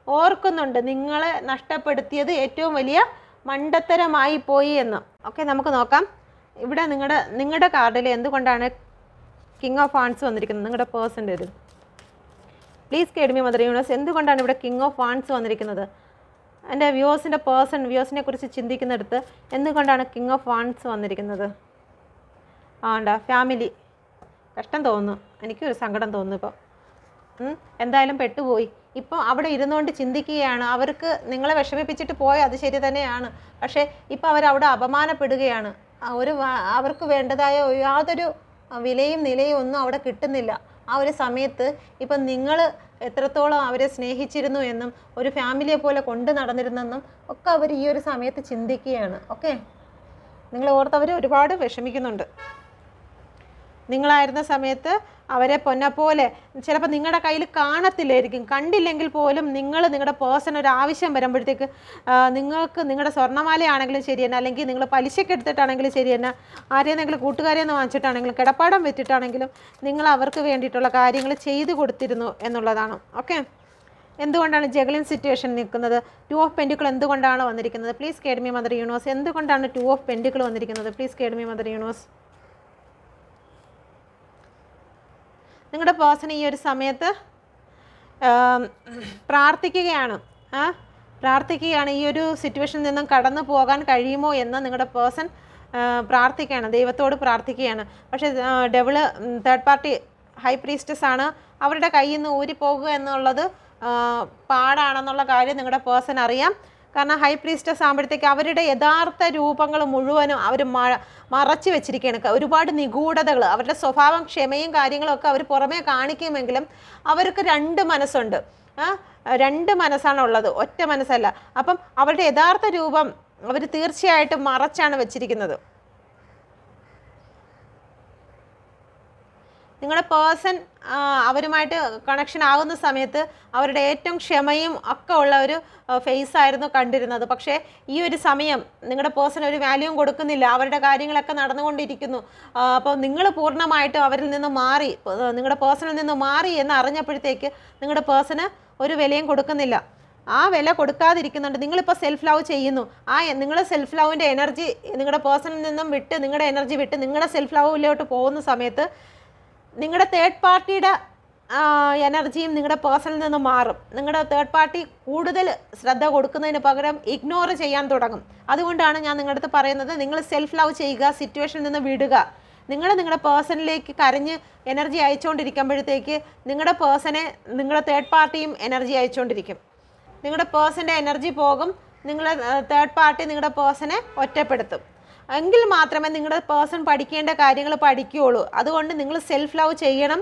ഓർക്കുന്നുണ്ട്. നിങ്ങളെ നഷ്ടപ്പെടുത്തിയത് ഏറ്റവും വലിയ മണ്ടത്തരമായി പോയി എന്ന്. ഓക്കെ, നമുക്ക് നോക്കാം ഇവിടെ നിങ്ങളുടെ കാർഡിൽ എന്തുകൊണ്ടാണ് കിങ് ഓഫ് വാൺസ് വന്നിരിക്കുന്നത്. നിങ്ങളുടെ പേഴ്സൻ്റെ ഇത് പ്ലീസ് കേഡ്മി മദർ യൂണിവേഴ്സ്, എന്തുകൊണ്ടാണ് ഇവിടെ കിങ് ഓഫ് വാൺസ് വന്നിരിക്കുന്നത്? എൻ്റെ വ്യൂവേഴ്സിനെ കുറിച്ച് ചിന്തിക്കുന്നിടത്ത് എന്തുകൊണ്ടാണ് കിങ് ഓഫ് വാൺസ് വന്നിരിക്കുന്നത്? ഫാമിലി കഷ്ടം തോന്നുന്നു, എനിക്കൊരു സങ്കടം തോന്നുന്നു. ഇപ്പോൾ എന്തായാലും പെട്ടുപോയി. ഇപ്പോൾ അവിടെ ഇരുന്നുകൊണ്ട് ചിന്തിക്കുകയാണ്, അവർക്ക് നിങ്ങളെ വിഷമിപ്പിച്ചിട്ട് പോയ അത് ശരി തന്നെയാണ്, പക്ഷേ ഇപ്പോൾ അവരവിടെ അപമാനപ്പെടുകയാണ്. അവർക്ക് വേണ്ടതായ യാതൊരു വിലയും നിലയും ഒന്നും അവിടെ കിട്ടുന്നില്ല. ആ ഒരു സമയത്ത് ഇപ്പം നിങ്ങൾ എത്രത്തോളം അവരെ സ്നേഹിച്ചിരുന്നു എന്നും ഒരു ഫാമിലിയെ പോലെ കൊണ്ട് നടന്നിരുന്നെന്നും ഒക്കെ അവർ ഈ ഒരു സമയത്ത് ചിന്തിക്കുകയാണ്. ഓക്കെ, നിങ്ങൾ ഓർത്തവർ ഒരുപാട് വിഷമിക്കുന്നുണ്ട്. നിങ്ങളായിരുന്ന സമയത്ത് അവരെ പൊന്നപോലെ ചിലപ്പോൾ നിങ്ങളുടെ കയ്യിൽ കാണത്തില്ലായിരിക്കും, കണ്ടില്ലെങ്കിൽ പോലും നിങ്ങളുടെ പേഴ്സൺ ഒരു ആവശ്യം വരുമ്പോഴത്തേക്ക് നിങ്ങൾക്ക് നിങ്ങളുടെ സ്വർണ്ണമാലയാണെങ്കിലും ശരി തന്നെ, അല്ലെങ്കിൽ നിങ്ങൾ പലിശയ്ക്ക് എടുത്തിട്ടാണെങ്കിലും ശരി തന്നെ, ആരെയെന്നെങ്കിലും കൂട്ടുകാരെയെന്ന് വാങ്ങിച്ചിട്ടാണെങ്കിലും കിടപ്പാടം വെച്ചിട്ടാണെങ്കിലും നിങ്ങൾ അവർക്ക് വേണ്ടിയിട്ടുള്ള കാര്യങ്ങൾ ചെയ്തു കൊടുത്തിരുന്നു എന്നുള്ളതാണ്. ഓക്കെ, എന്തുകൊണ്ടാണ് ജഗ്ലിംഗ് സിറ്റുവേഷൻ നിൽക്കുന്നത്? 2 ഓഫ് പെൻറ്റിക്കിൾ എന്തുകൊണ്ടാണ് വന്നിരിക്കുന്നത്? പ്ലീസ് കേഡ്മി മദർ യൂണിവേഴ്സ്, എന്തുകൊണ്ടാണ് 2 ഓഫ് പെൻറ്റിക്കിൾ വന്നിരിക്കുന്നത്? Please കേഡ്മി mother universe. നിങ്ങളുടെ പേഴ്സൺ ഈ ഒരു സമയത്ത് പ്രാർത്ഥിക്കുകയാണ്, ഈ ഒരു സിറ്റുവേഷനിൽ നിന്നും കടന്നു പോകാൻ കഴിയുമോ എന്ന് നിങ്ങളുടെ പേഴ്സൺ പ്രാർത്ഥിക്കുകയാണ്, ദൈവത്തോട് പ്രാർത്ഥിക്കുകയാണ്. പക്ഷേ devil third party high priestess ആണ്, അവരുടെ കയ്യിൽ നിന്ന് ഊരിപ്പോകുക എന്നുള്ളത് പാടാണെന്നുള്ള കാര്യം നിങ്ങളുടെ പേഴ്സൺ അറിയാം. കാരണം ഹൈ പ്രീസ്റ്റസ് ആകുമ്പോഴത്തേക്ക് അവരുടെ യഥാർത്ഥ രൂപങ്ങൾ മുഴുവനും അവർ മറച്ചു വെച്ചിരിക്കുകയാണ്. ഒരുപാട് നിഗൂഢതകൾ, അവരുടെ സ്വഭാവം ക്ഷമയും കാര്യങ്ങളൊക്കെ അവർ പുറമേ കാണിക്കുമെങ്കിലും അവർക്ക് 2 മനസ്സുണ്ട്. 2 മനസ്സാണുള്ളത്, ഒറ്റ മനസ്സല്ല. അപ്പം അവരുടെ യഥാർത്ഥ രൂപം അവർ തീർച്ചയായിട്ടും മറച്ചാണ് വെച്ചിരിക്കുന്നത്. നിങ്ങളുടെ പേഴ്സൺ അവരുമായിട്ട് കണക്ഷൻ ആകുന്ന സമയത്ത് അവരുടെ ഏറ്റവും ക്ഷമയും ഒക്കെ ഉള്ള ഒരു ഫേസ് ആയിരുന്നു കണ്ടിരുന്നത്. പക്ഷേ ഈ ഒരു സമയം നിങ്ങളുടെ പേഴ്സൺ ഒരു വാല്യൂവും കൊടുക്കുന്നില്ല, അവരുടെ കാര്യങ്ങളൊക്കെ നടന്നുകൊണ്ടിരിക്കുന്നു. അപ്പോൾ നിങ്ങൾ പൂർണ്ണമായിട്ട് അവരിൽ നിന്ന് മാറി, നിങ്ങളുടെ പേഴ്സണിൽ നിന്ന് മാറി എന്ന് അറിഞ്ഞപ്പോഴത്തേക്ക് നിങ്ങളുടെ പേഴ്സണ് ഒരു വിലയും കൊടുക്കുന്നില്ല. ആ വില കൊടുക്കാതിരിക്കുന്നുണ്ട്. നിങ്ങളിപ്പോൾ സെൽഫ് ലവ് ചെയ്യുന്നു, നിങ്ങൾ സെൽഫ് ലവിൻ്റെ എനർജി നിങ്ങളുടെ പേഴ്സണിൽ നിന്നും വിട്ട്, നിങ്ങളുടെ എനർജി വിട്ട് നിങ്ങളുടെ സെൽഫ് ലവിലോട്ട് പോകുന്ന സമയത്ത് നിങ്ങളുടെ തേർഡ് പാർട്ടിയുടെ എനർജിയും നിങ്ങളുടെ പേഴ്സണിൽ നിന്ന് മാറും. നിങ്ങളുടെ തേർഡ് പാർട്ടി കൂടുതൽ ശ്രദ്ധ കൊടുക്കുന്നതിന് പകരം ഇഗ്നോർ ചെയ്യാൻ തുടങ്ങും. അതുകൊണ്ടാണ് ഞാൻ നിങ്ങളുടെ അടുത്ത് പറയുന്നത്, നിങ്ങൾ സെൽഫ് ലവ് ചെയ്യുക, സിറ്റുവേഷനിൽ നിന്ന് വിടുക. നിങ്ങളുടെ പേഴ്സണിലേക്ക് കരഞ്ഞ് എനർജി അയച്ചുകൊണ്ടിരിക്കുമ്പോഴത്തേക്ക് നിങ്ങളുടെ പേഴ്സണെ നിങ്ങളുടെ തേർഡ് പാർട്ടിയും എനർജി അയച്ചുകൊണ്ടിരിക്കും. നിങ്ങളുടെ പേഴ്സൻ്റെ എനർജി പോകും, നിങ്ങളുടെ തേർഡ് പാർട്ടി നിങ്ങളുടെ പേഴ്സണെ ഒറ്റപ്പെടുത്തും. എങ്കിൽ മാത്രമേ നിങ്ങളുടെ പേഴ്സൺ പഠിക്കേണ്ട കാര്യങ്ങൾ പഠിക്കുകയുള്ളൂ. അതുകൊണ്ട് നിങ്ങൾ സെൽഫ് ലവ് ചെയ്യണം.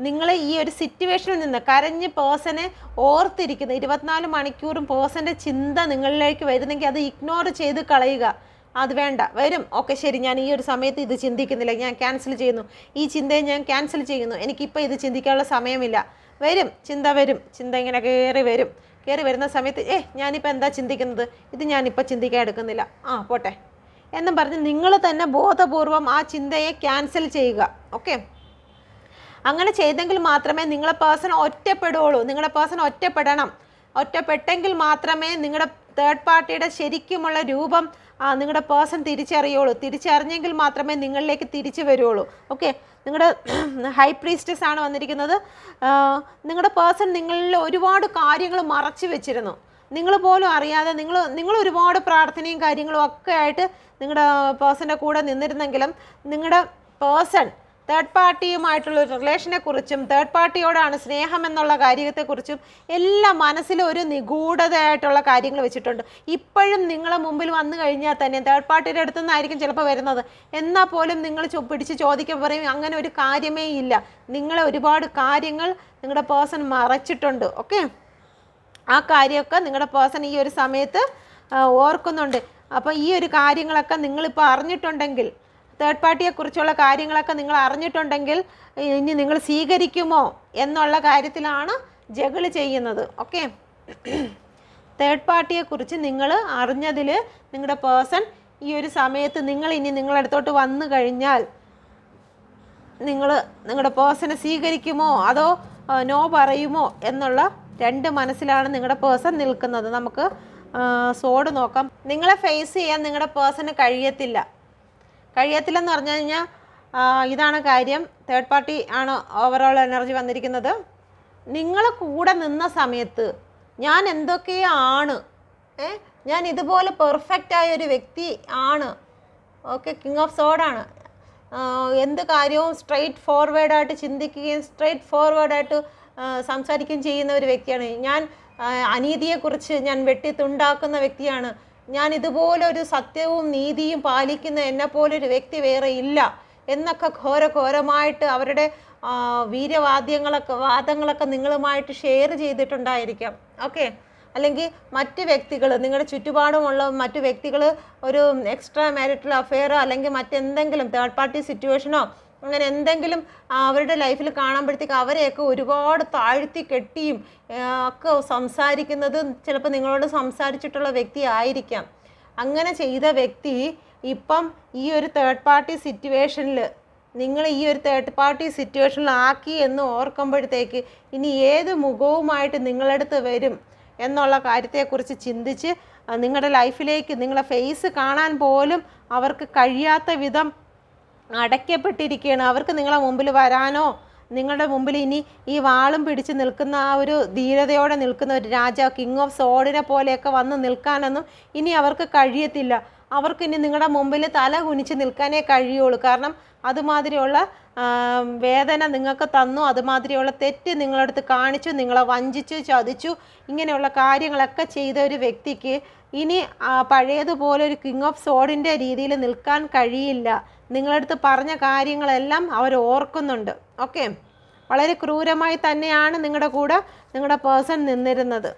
നിങ്ങൾ ഈ ഒരു സിറ്റുവേഷനിൽ നിന്ന് കരഞ്ഞ് പേഴ്സണെ ഓർത്തിരിക്കുന്നത് 24 മണിക്കൂറും പേഴ്സൻ്റെ ചിന്ത നിങ്ങളിലേക്ക് വരുന്നെങ്കിൽ അത് ഇഗ്നോർ ചെയ്ത് കളയുക. അത് വേണ്ട, വരും, ഓക്കെ ശരി, ഞാൻ ഈ ഒരു സമയത്ത് ഇത് ചിന്തിക്കുന്നില്ല, ഞാൻ ക്യാൻസൽ ചെയ്യുന്നു, ഈ ചിന്തയെ ഞാൻ ക്യാൻസൽ ചെയ്യുന്നു, എനിക്കിപ്പോൾ ഇത് ചിന്തിക്കാനുള്ള സമയമില്ല. വരും, ചിന്ത വരും, ചിന്ത ഇങ്ങനെ കയറി വരുന്ന സമയത്ത് ഞാനിപ്പോൾ എന്താ ചിന്തിക്കുന്നത്, ഇത് ഞാനിപ്പോൾ ചിന്തിക്കാൻ എടുക്കുന്നില്ല, പോട്ടെ എന്നും പറഞ്ഞ് നിങ്ങൾ തന്നെ ബോധപൂർവം ആ ചിന്തയെ ക്യാൻസൽ ചെയ്യുക. ഓക്കെ, അങ്ങനെ ചെയ്തെങ്കിൽ മാത്രമേ നിങ്ങളെ പേഴ്സൺ ഒറ്റപ്പെടുകയുള്ളൂ. നിങ്ങളുടെ പേഴ്സൺ ഒറ്റപ്പെട്ടെങ്കിൽ മാത്രമേ നിങ്ങളുടെ തേർഡ് പാർട്ടിയുടെ ശരിക്കുമുള്ള രൂപം നിങ്ങളുടെ പേഴ്സൺ തിരിച്ചറിഞ്ഞെങ്കിൽ മാത്രമേ നിങ്ങളിലേക്ക് തിരിച്ചു വരുള്ളൂ. ഓക്കെ, നിങ്ങളുടെ ഹൈ പ്രീസ്റ്റസ് ആണ് വന്നിരിക്കുന്നത്. നിങ്ങളുടെ പേഴ്സൺ നിങ്ങളിൽ ഒരുപാട് കാര്യങ്ങൾ മറച്ചു വെച്ചിരുന്നു, നിങ്ങൾ പോലും അറിയാതെ. നിങ്ങൾ ഒരുപാട് പ്രാർത്ഥനയും കാര്യങ്ങളും ഒക്കെ ആയിട്ട് നിങ്ങളുടെ പേഴ്സൻ്റെ കൂടെ നിന്നിരുന്നെങ്കിലും നിങ്ങളുടെ പേഴ്സൺ തേർഡ് പാർട്ടിയുമായിട്ടുള്ള റിലേഷനെ കുറിച്ചും തേർഡ് പാർട്ടിയോടാണ് സ്നേഹം എന്നുള്ള കാര്യത്തെക്കുറിച്ചും എല്ലാം മനസ്സിൽ ഒരു നിഗൂഢതയായിട്ടുള്ള കാര്യങ്ങൾ വെച്ചിട്ടുണ്ട്. ഇപ്പോഴും നിങ്ങളെ മുമ്പിൽ വന്നു കഴിഞ്ഞാൽ തന്നെ തേർഡ് പാർട്ടിയുടെ അടുത്തു നിന്നായിരിക്കും ചിലപ്പോൾ വരുന്നത്, എന്നാൽ പോലും നിങ്ങൾ പിടിച്ച് ചോദിക്കുമ്പോൾ പറയും അങ്ങനെ ഒരു കാര്യമേ ഇല്ല. നിങ്ങളെ ഒരുപാട് കാര്യങ്ങൾ നിങ്ങളുടെ പേഴ്സൺ മറച്ചിട്ടുണ്ട്. ഓക്കെ, ആ കാര്യമൊക്കെ നിങ്ങളുടെ പേഴ്സൺ ഈ ഒരു സമയത്ത് ഓർക്കുന്നുണ്ട്. അപ്പോൾ ഈ ഒരു കാര്യങ്ങളൊക്കെ നിങ്ങളിപ്പോൾ അറിഞ്ഞിട്ടുണ്ടെങ്കിൽ, തേർഡ് പാർട്ടിയെക്കുറിച്ചുള്ള കാര്യങ്ങളൊക്കെ നിങ്ങൾ അറിഞ്ഞിട്ടുണ്ടെങ്കിൽ ഇനി നിങ്ങൾ സ്വീകരിക്കുമോ എന്നുള്ള കാര്യത്തിലാണ് ജഗിൾ ചെയ്യുന്നത്. ഓക്കെ, തേർഡ് പാർട്ടിയെക്കുറിച്ച് നിങ്ങൾ അറിഞ്ഞതിൽ നിങ്ങളുടെ പേഴ്സൺ ഈ ഒരു സമയത്ത് നിങ്ങൾ ഇനി നിങ്ങളുടെ അടുത്തോട്ട് വന്നു കഴിഞ്ഞാൽ നിങ്ങൾ നിങ്ങളുടെ പേഴ്സണെ സ്വീകരിക്കുമോ അതോ നോ പറയുമോ എന്നുള്ള രണ്ട് മനസ്സിലാണ് നിങ്ങളുടെ പേഴ്സൺ നിൽക്കുന്നത്. നമുക്ക് സോഡ് നോക്കാം. നിങ്ങളെ ഫേസ് ചെയ്യാൻ നിങ്ങളുടെ പേഴ്സണ് കഴിയത്തില്ലെന്ന് പറഞ്ഞു കഴിഞ്ഞാൽ ഇതാണ് കാര്യം. തേർഡ് പാർട്ടി ആണ് ഓവറോൾ എനർജി വന്നിരിക്കുന്നത്. നിങ്ങൾ കൂടെ നിന്ന സമയത്ത് ഞാൻ എന്തൊക്കെയാണ്, ഞാൻ ഇതുപോലെ പെർഫെക്റ്റായ ഒരു വ്യക്തി ആണ്. ഓക്കെ, കിങ് ഓഫ് സോഡാണ്. എന്ത് കാര്യവും സ്ട്രെയിറ്റ് ഫോർവേഡായിട്ട് ചിന്തിക്കുകയും സ്ട്രെയിറ്റ് ഫോർവേഡായിട്ട് സംസാരിക്കുകയും ചെയ്യുന്ന ഒരു വ്യക്തിയാണ് ഞാൻ. അനീതിയെക്കുറിച്ച് ഞാൻ വെട്ടിത്തുണ്ടാക്കുന്ന വ്യക്തിയാണ് ഞാൻ. ഇതുപോലെ ഒരു സത്യവും നീതിയും പാലിക്കുന്ന എന്നെപ്പോലൊരു വ്യക്തി വേറെ ഇല്ല എന്നൊക്കെ ഘോരമായിട്ട് അവരുടെ വാദങ്ങളൊക്കെ നിങ്ങളുമായിട്ട് ഷെയർ ചെയ്തിട്ടുണ്ടായിരിക്കാം. ഓക്കെ, അല്ലെങ്കിൽ മറ്റ് വ്യക്തികൾ, നിങ്ങളുടെ ചുറ്റുപാടുമുള്ള മറ്റു വ്യക്തികൾ ഒരു എക്സ്ട്രാ മാരിറ്റൽ അഫെയറോ അല്ലെങ്കിൽ മറ്റെന്തെങ്കിലും തേർഡ് പാർട്ടി സിറ്റുവേഷനോ അങ്ങനെ എന്തെങ്കിലും അവരുടെ ലൈഫിൽ കാണുമ്പോഴത്തേക്ക് അവരെയൊക്കെ ഒരുപാട് താഴ്ത്തി കെട്ടിയും ഒക്കെ സംസാരിക്കുന്നത് ചിലപ്പോൾ നിങ്ങളോട് സംസാരിച്ചിട്ടുള്ള വ്യക്തി ആയിരിക്കാം. അങ്ങനെ ചെയ്ത വ്യക്തി ഇപ്പം ഈ ഒരു തേർഡ് പാർട്ടി സിറ്റുവേഷനിൽ നിങ്ങൾ ഈ ഒരു തേർഡ് പാർട്ടി സിറ്റുവേഷനിലാക്കി എന്ന് ഓർക്കുമ്പോഴത്തേക്ക് ഇനി ഏത് മുഖവുമായിട്ട് നിങ്ങളടുത്ത് വരും എന്നുള്ള കാര്യത്തെക്കുറിച്ച് ചിന്തിച്ച് നിങ്ങളുടെ ലൈഫിലേക്ക് നിങ്ങളെ ഫേസ് കാണാൻ പോലും അവർക്ക് കഴിയാത്ത വിധം അടയ്ക്കപ്പെട്ടിരിക്കുകയാണ്. അവർക്ക് നിങ്ങളെ മുമ്പിൽ വരാനോ നിങ്ങളുടെ മുമ്പിൽ ഇനി ഈ വാളും പിടിച്ച് നിൽക്കുന്ന ആ ഒരു ധീരതയോടെ നിൽക്കുന്ന ഒരു രാജാവ്, കിങ് ഓഫ് സോഡിനെ പോലെയൊക്കെ വന്ന് നിൽക്കാനൊന്നും ഇനി അവർക്ക് കഴിയത്തില്ല. അവർക്കിനി നിങ്ങളുടെ മുമ്പിൽ തല കുനിച്ച് നിൽക്കാനേ കഴിയുള്ളൂ. കാരണം അതുമാതിരിയുള്ള വേദന നിങ്ങൾക്ക് തന്നു, അതുമാതിരിയുള്ള തെറ്റ് നിങ്ങളടുത്ത് കാണിച്ചു, നിങ്ങളെ വഞ്ചിച്ചു, ചതിച്ചു, ഇങ്ങനെയുള്ള കാര്യങ്ങളൊക്കെ ചെയ്ത ഒരു വ്യക്തിക്ക് ഇനി പഴയതുപോലെ ഒരു കിങ് ഓഫ് സോഡിൻ്റെ രീതിയിൽ നിൽക്കാൻ കഴിയില്ല. നിങ്ങളടുത്ത് പറഞ്ഞ കാര്യങ്ങളെല്ലാം അവർ ഓർക്കുന്നുണ്ട്. ഓക്കെ, വളരെ ക്രൂരമായി തന്നെയാണ് നിങ്ങളുടെ കൂടെ നിങ്ങളുടെ പേഴ്സൺ നിന്നിരുന്നത്.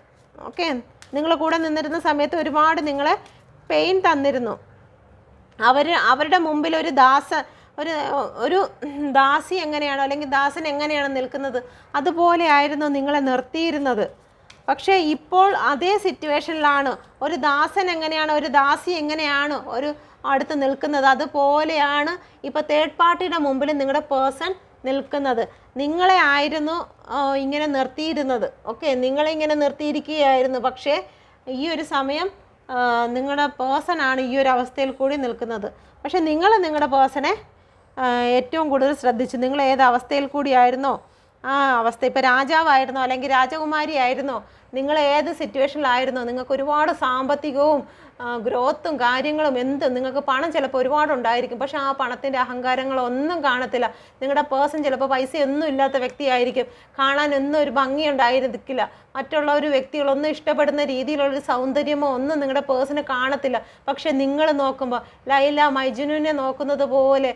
ഓക്കെ, നിങ്ങളുടെ കൂടെ നിന്നിരുന്ന സമയത്ത് ഒരുപാട് നിങ്ങളെ പെയിൻ തന്നിരുന്നു. അവരുടെ മുമ്പിൽ ഒരു ഒരു ദാസി എങ്ങനെയാണോ അല്ലെങ്കിൽ ദാസൻ എങ്ങനെയാണ് നിൽക്കുന്നത് അതുപോലെ ആയിരുന്നു നിങ്ങളെ നിർത്തിയിരുന്നത്. പക്ഷേ ഇപ്പോൾ അതേ സിറ്റുവേഷനിലാണ് ഒരു ദാസൻ എങ്ങനെയാണ്, ഒരു ദാസി എങ്ങനെയാണ് ഒരു അടുത്ത് നിൽക്കുന്നത്, അതുപോലെയാണ് ഇപ്പോൾ തേർഡ് പാർട്ടിയുടെ മുമ്പിൽ നിങ്ങളുടെ പേഴ്സൺ നിൽക്കുന്നത്. നിങ്ങളെ ആയിരുന്നു ഇങ്ങനെ നിർത്തിയിരുന്നത്. ഓക്കെ, നിങ്ങളെ ഇങ്ങനെ നിർത്തിയിരിക്കുകയായിരുന്നു. പക്ഷേ ഈ ഒരു സമയം നിങ്ങളുടെ പേഴ്സണാണ് ഈ ഒരു അവസ്ഥയിൽ കൂടി നിൽക്കുന്നത്. പക്ഷേ നിങ്ങൾ നിങ്ങളുടെ പേഴ്സണെ ഏറ്റവും കൂടുതൽ ശ്രദ്ധിച്ചു. നിങ്ങൾ ഏത് അവസ്ഥയിൽ കൂടിയായിരുന്നോ ആ അവസ്ഥ, ഇപ്പോൾ രാജാവായിരുന്നോ അല്ലെങ്കിൽ രാജകുമാരി ആയിരുന്നോ, നിങ്ങൾ ഏത് സിറ്റുവേഷനിലായിരുന്നോ, നിങ്ങൾക്ക് ഒരുപാട് സാമ്പത്തികവും ഗ്രോത്തും കാര്യങ്ങളും നിങ്ങൾക്ക് പണം ചിലപ്പോൾ ഒരുപാടുണ്ടായിരിക്കും. പക്ഷെ ആ പണത്തിൻ്റെ അഹങ്കാരങ്ങളൊന്നും കാണത്തില്ല. നിങ്ങളുടെ പേഴ്സൺ ചിലപ്പോൾ പൈസയൊന്നും ഇല്ലാത്ത വ്യക്തിയായിരിക്കും. കാണാൻ ഒന്നും ഒരു ഭംഗിയുണ്ടായിരിക്കില്ല. മറ്റുള്ള ഒരു വ്യക്തികളൊന്നും ഇഷ്ടപ്പെടുന്ന രീതിയിലുള്ളൊരു സൗന്ദര്യമോ ഒന്നും നിങ്ങളുടെ പേഴ്സണ് കാണത്തില്ല. പക്ഷെ നിങ്ങൾ നോക്കുമ്പോൾ ലൈല മജ്നുവിനെ നോക്കുന്നത് പോലെ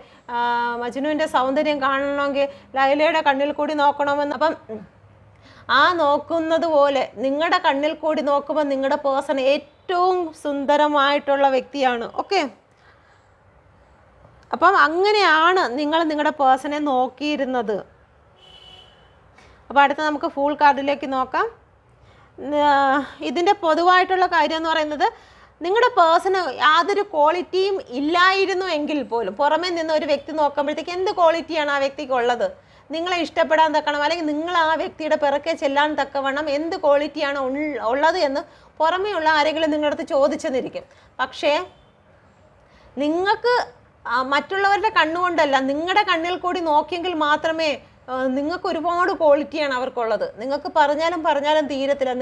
മജ്നുവിൻ്റെ സൗന്ദര്യം കാണണമെങ്കിൽ ലൈലയുടെ കണ്ണിൽ കൂടി നോക്കണമെന്ന്. അപ്പം ആ നോക്കുന്നത് പോലെ നിങ്ങളുടെ കണ്ണിൽ കൂടി നോക്കുമ്പോൾ നിങ്ങളുടെ പേഴ്സൺ ഏറ്റവും സുന്ദരമായിട്ടുള്ള വ്യക്തിയാണ്. ഓക്കെ, അപ്പം അങ്ങനെയാണ് നിങ്ങൾ നിങ്ങളുടെ പേഴ്സണെ നോക്കിയിരുന്നത്. അപ്പോൾ അടുത്ത നമുക്ക് ഫൂൾ കാർഡിലേക്ക് നോക്കാം. ഇതിൻ്റെ പൊതുവായിട്ടുള്ള കാര്യം എന്ന് പറയുന്നത് നിങ്ങളുടെ പേഴ്സണ് യാതൊരു ക്വാളിറ്റിയും ഇല്ലായിരുന്നു എങ്കിൽ പോലും പുറമേ നിന്ന് ഒരു വ്യക്തി നോക്കുമ്പോഴത്തേക്ക് എന്ത് ക്വാളിറ്റിയാണ് ആ വ്യക്തിക്കുള്ളത്, നിങ്ങളെ ഇഷ്ടപ്പെടാൻ തക്കണം അല്ലെങ്കിൽ നിങ്ങൾ ആ വ്യക്തിയുടെ പിറകെ ചെല്ലാൻ തക്കവണ്ണം എന്ത് ക്വാളിറ്റിയാണ് ഉള്ളത് എന്ന് പുറമേയുള്ള ആരെങ്കിലും നിങ്ങളുടെ അടുത്ത് ചോദിച്ചെന്നിരിക്കും. പക്ഷേ നിങ്ങൾക്ക് മറ്റുള്ളവരുടെ കണ്ണുകൊണ്ടല്ല നിങ്ങളുടെ കണ്ണിൽ കൂടി നോക്കിയെങ്കിൽ മാത്രമേ നിങ്ങൾക്ക് ഒരുപാട് ക്വാളിറ്റിയാണ് അവർക്കുള്ളത്. നിങ്ങൾക്ക് പറഞ്ഞാലും തീരത്തില്ല.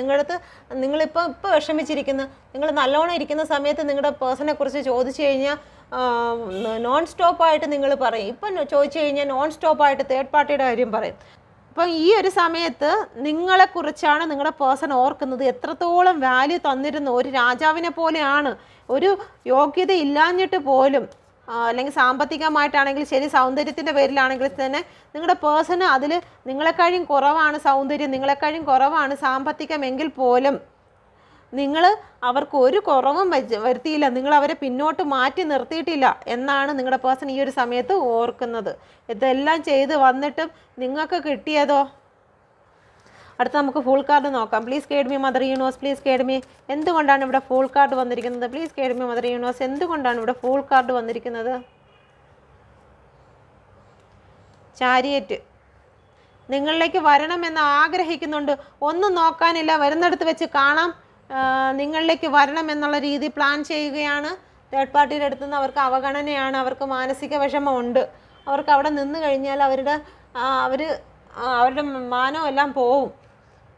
നിങ്ങളിപ്പോൾ വിഷമിച്ചിരിക്കുന്നു, നിങ്ങൾ നല്ലോണം ഇരിക്കുന്ന സമയത്ത് നിങ്ങളുടെ പേഴ്സണെ കുറിച്ച് ചോദിച്ചു കഴിഞ്ഞാൽ നോൺ സ്റ്റോപ്പായിട്ട് നിങ്ങൾ പറയും. ഇപ്പം ചോദിച്ചു കഴിഞ്ഞാൽ നോൺ സ്റ്റോപ്പായിട്ട് തേർഡ് പാർട്ടിയുടെ കാര്യം പറയും. അപ്പം ഈ ഒരു സമയത്ത് നിങ്ങളെക്കുറിച്ചാണ് നിങ്ങളുടെ പേഴ്സൺ ഓർക്കുന്നത്. എത്രത്തോളം വാല്യൂ തന്നിരുന്നു, ഒരു രാജാവിനെ പോലെയാണ്. ഒരു യോഗ്യത ഇല്ലാഞ്ഞിട്ട് പോലും അല്ലെങ്കിൽ സാമ്പത്തികമായിട്ടാണെങ്കിൽ ശരി, സൗന്ദര്യത്തിൻ്റെ പേരിലാണെങ്കിൽ തന്നെ നിങ്ങളുടെ പേഴ്സണ് അതിൽ നിങ്ങളെക്കാളും കുറവാണ് സൗന്ദര്യം, നിങ്ങളെക്കാളും കുറവാണ് സാമ്പത്തികമെങ്കിൽ പോലും നിങ്ങൾ അവർക്ക് ഒരു കുറവും വരുത്തിയില്ല, നിങ്ങൾ അവരെ പിന്നോട്ട് മാറ്റി നിർത്തിയിട്ടില്ല എന്നാണ് നിങ്ങളുടെ പേഴ്സൺ ഈ ഒരു സമയത്ത് ഓർക്കുന്നത്. ഇതെല്ലാം ചെയ്ത് വന്നിട്ടും നിങ്ങൾക്ക് കിട്ടിയതോ? അടുത്ത നമുക്ക് ഫുൾ കാർഡ് നോക്കാം. Please guide me mother universe, please guide me. എന്തുകൊണ്ടാണ് ഇവിടെ ഫുൾ കാർഡ് വന്നിരിക്കുന്നത്? Please guide me mother universe, എന്തുകൊണ്ടാണ് ഇവിടെ ഫുൾ കാർഡ് വന്നിരിക്കുന്നത്? ചാരിയറ്റ്. നിങ്ങളിലേക്ക് വരണമെന്ന് ആഗ്രഹിക്കുന്നുണ്ട്, ഒന്നും നോക്കാനില്ല, വരുന്നിടത്ത് വെച്ച് കാണാം, നിങ്ങളിലേക്ക് വരണം എന്നുള്ള രീതി പ്ലാൻ ചെയ്യുകയാണ്. തേർഡ് പാർട്ടിയുടെ അടുത്ത് നിന്ന് അവർക്ക് അവഗണനയാണ്, അവർക്ക് മാനസിക വിഷമമുണ്ട്. അവർക്ക് അവിടെ നിന്ന് കഴിഞ്ഞാൽ അവരുടെ മാനവും എല്ലാം പോവും.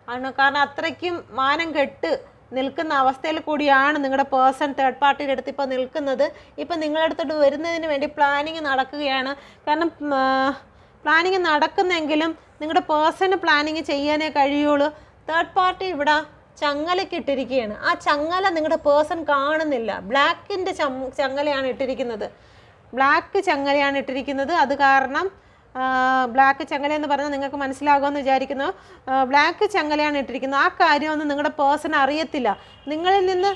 കാരണം അത്രയ്ക്കും മാനം കെട്ട് നിൽക്കുന്ന അവസ്ഥയിൽ കൂടിയാണ് നിങ്ങളുടെ പേഴ്സൺ തേർഡ് പാർട്ടിയുടെ അടുത്ത് ഇപ്പോൾ നിൽക്കുന്നത്. ഇപ്പം നിങ്ങളുടെ അടുത്തോട്ട് വരുന്നതിന് വേണ്ടി പ്ലാനിങ് നടക്കുകയാണ്. കാരണം പ്ലാനിങ് നടക്കുന്നെങ്കിലും നിങ്ങളുടെ പേഴ്സണ് പ്ലാനിങ് ചെയ്യാനേ കഴിയുള്ളൂ. തേർഡ് പാർട്ടി ഇവിടെ ചങ്ങലക്കിട്ടിരിക്കുകയാണ്. ആ ചങ്ങല നിങ്ങളുടെ പേഴ്സൺ കാണുന്നില്ല. ബ്ലാക്കിൻ്റെ ചങ്ങലയാണ് ഇട്ടിരിക്കുന്നത്. ബ്ലാക്ക് ചങ്ങലയാണ് ഇട്ടിരിക്കുന്നത്. അത് കാരണം ബ്ലാക്ക് ചങ്ങല എന്ന് പറഞ്ഞാൽ നിങ്ങൾക്ക് മനസ്സിലാകുമെന്ന് വിചാരിക്കുന്നു. ബ്ലാക്ക് ചങ്ങലയാണ് ഇട്ടിരിക്കുന്നത്. ആ കാര്യമൊന്നും നിങ്ങളുടെ പേഴ്സൺ അറിയത്തില്ല. നിങ്ങളിൽ നിന്ന്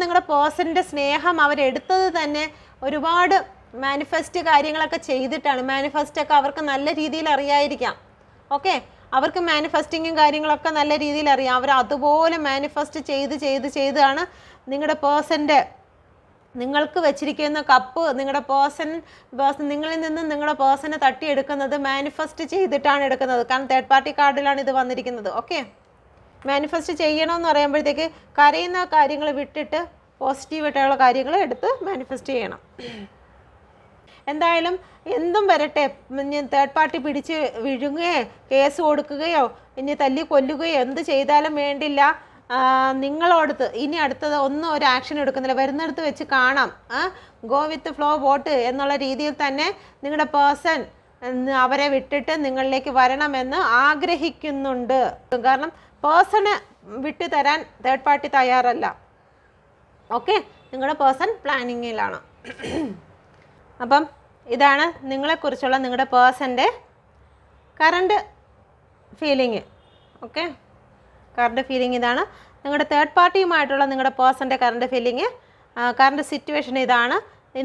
നിങ്ങളുടെ പേഴ്സണിൻ്റെ സ്നേഹം അവരെടുത്തത് തന്നെ ഒരുപാട് മാനിഫെസ്റ്റ് കാര്യങ്ങളൊക്കെ ചെയ്തിട്ടാണ്. മാനിഫെസ്റ്റൊക്കെ അവർക്ക് നല്ല രീതിയിൽ അറിയായിരിക്കാം. ഓക്കെ, അവർക്ക് മാനിഫെസ്റ്റിങ്ങും കാര്യങ്ങളൊക്കെ നല്ല രീതിയിൽ അറിയാം. അവർ അതുപോലെ മാനിഫെസ്റ്റ് ചെയ്താണ് നിങ്ങളുടെ പേഴ്സൻ്റെ നിങ്ങൾക്ക് വെച്ചിരിക്കുന്ന കപ്പ് നിങ്ങളുടെ പേഴ്സൺ നിങ്ങളിൽ നിന്ന് നിങ്ങളുടെ പേഴ്സണെ തട്ടിയെടുക്കുന്നത് മാനിഫെസ്റ്റ് ചെയ്തിട്ടാണ് എടുക്കുന്നത്. കാരണം തേർഡ് പാർട്ടി കാർഡിലാണ് ഇത് വന്നിരിക്കുന്നത്. ഓക്കെ, മാനിഫെസ്റ്റ് ചെയ്യണമെന്ന് പറയുമ്പോഴത്തേക്ക് കരയുന്ന കാര്യങ്ങൾ വിട്ടിട്ട് പോസിറ്റീവായിട്ടുള്ള കാര്യങ്ങൾ എടുത്ത് മാനിഫെസ്റ്റ് ചെയ്യണം. എന്തായാലും എന്തും വരട്ടെ, ഇനി തേർഡ് പാർട്ടി പിടിച്ച് വിഴുങ്ങുകയോ കേസ് കൊടുക്കുകയോ ഇനി തല്ലി കൊല്ലുകയോ എന്ത് ചെയ്താലും വേണ്ടില്ല, നിങ്ങളോടത്ത് ഇനി അടുത്തത് ഒന്നും ഒരു ആക്ഷൻ എടുക്കുന്നില്ല. വരുന്നിടത്ത് വെച്ച് കാണാം, ഗോ വിത്ത് ഫ്ലോ വോട്ട് എന്നുള്ള രീതിയിൽ തന്നെ നിങ്ങളുടെ പേഴ്സൺ അവരെ വിട്ടിട്ട് നിങ്ങളിലേക്ക് വരണമെന്ന് ആഗ്രഹിക്കുന്നുണ്ട്. കാരണം പേഴ്സണെ വിട്ടു തരാൻ തേർഡ് പാർട്ടി തയ്യാറല്ല. ഓക്കെ, നിങ്ങളുടെ പേഴ്സൺ പ്ലാനിങ്ങിലാണ്. അപ്പം ഇതാണ് നിങ്ങളെക്കുറിച്ചുള്ള നിങ്ങളുടെ പേഴ്സൻ്റെ current feeling. Okay, current feeling ഇതാണ്. നിങ്ങളുടെ തേർഡ് പാർട്ടിയുമായിട്ടുള്ള നിങ്ങളുടെ പേഴ്സൻ്റെ കറണ്ട് ഫീലിംഗ്, കറണ്ട് സിറ്റുവേഷൻ ഇതാണ്.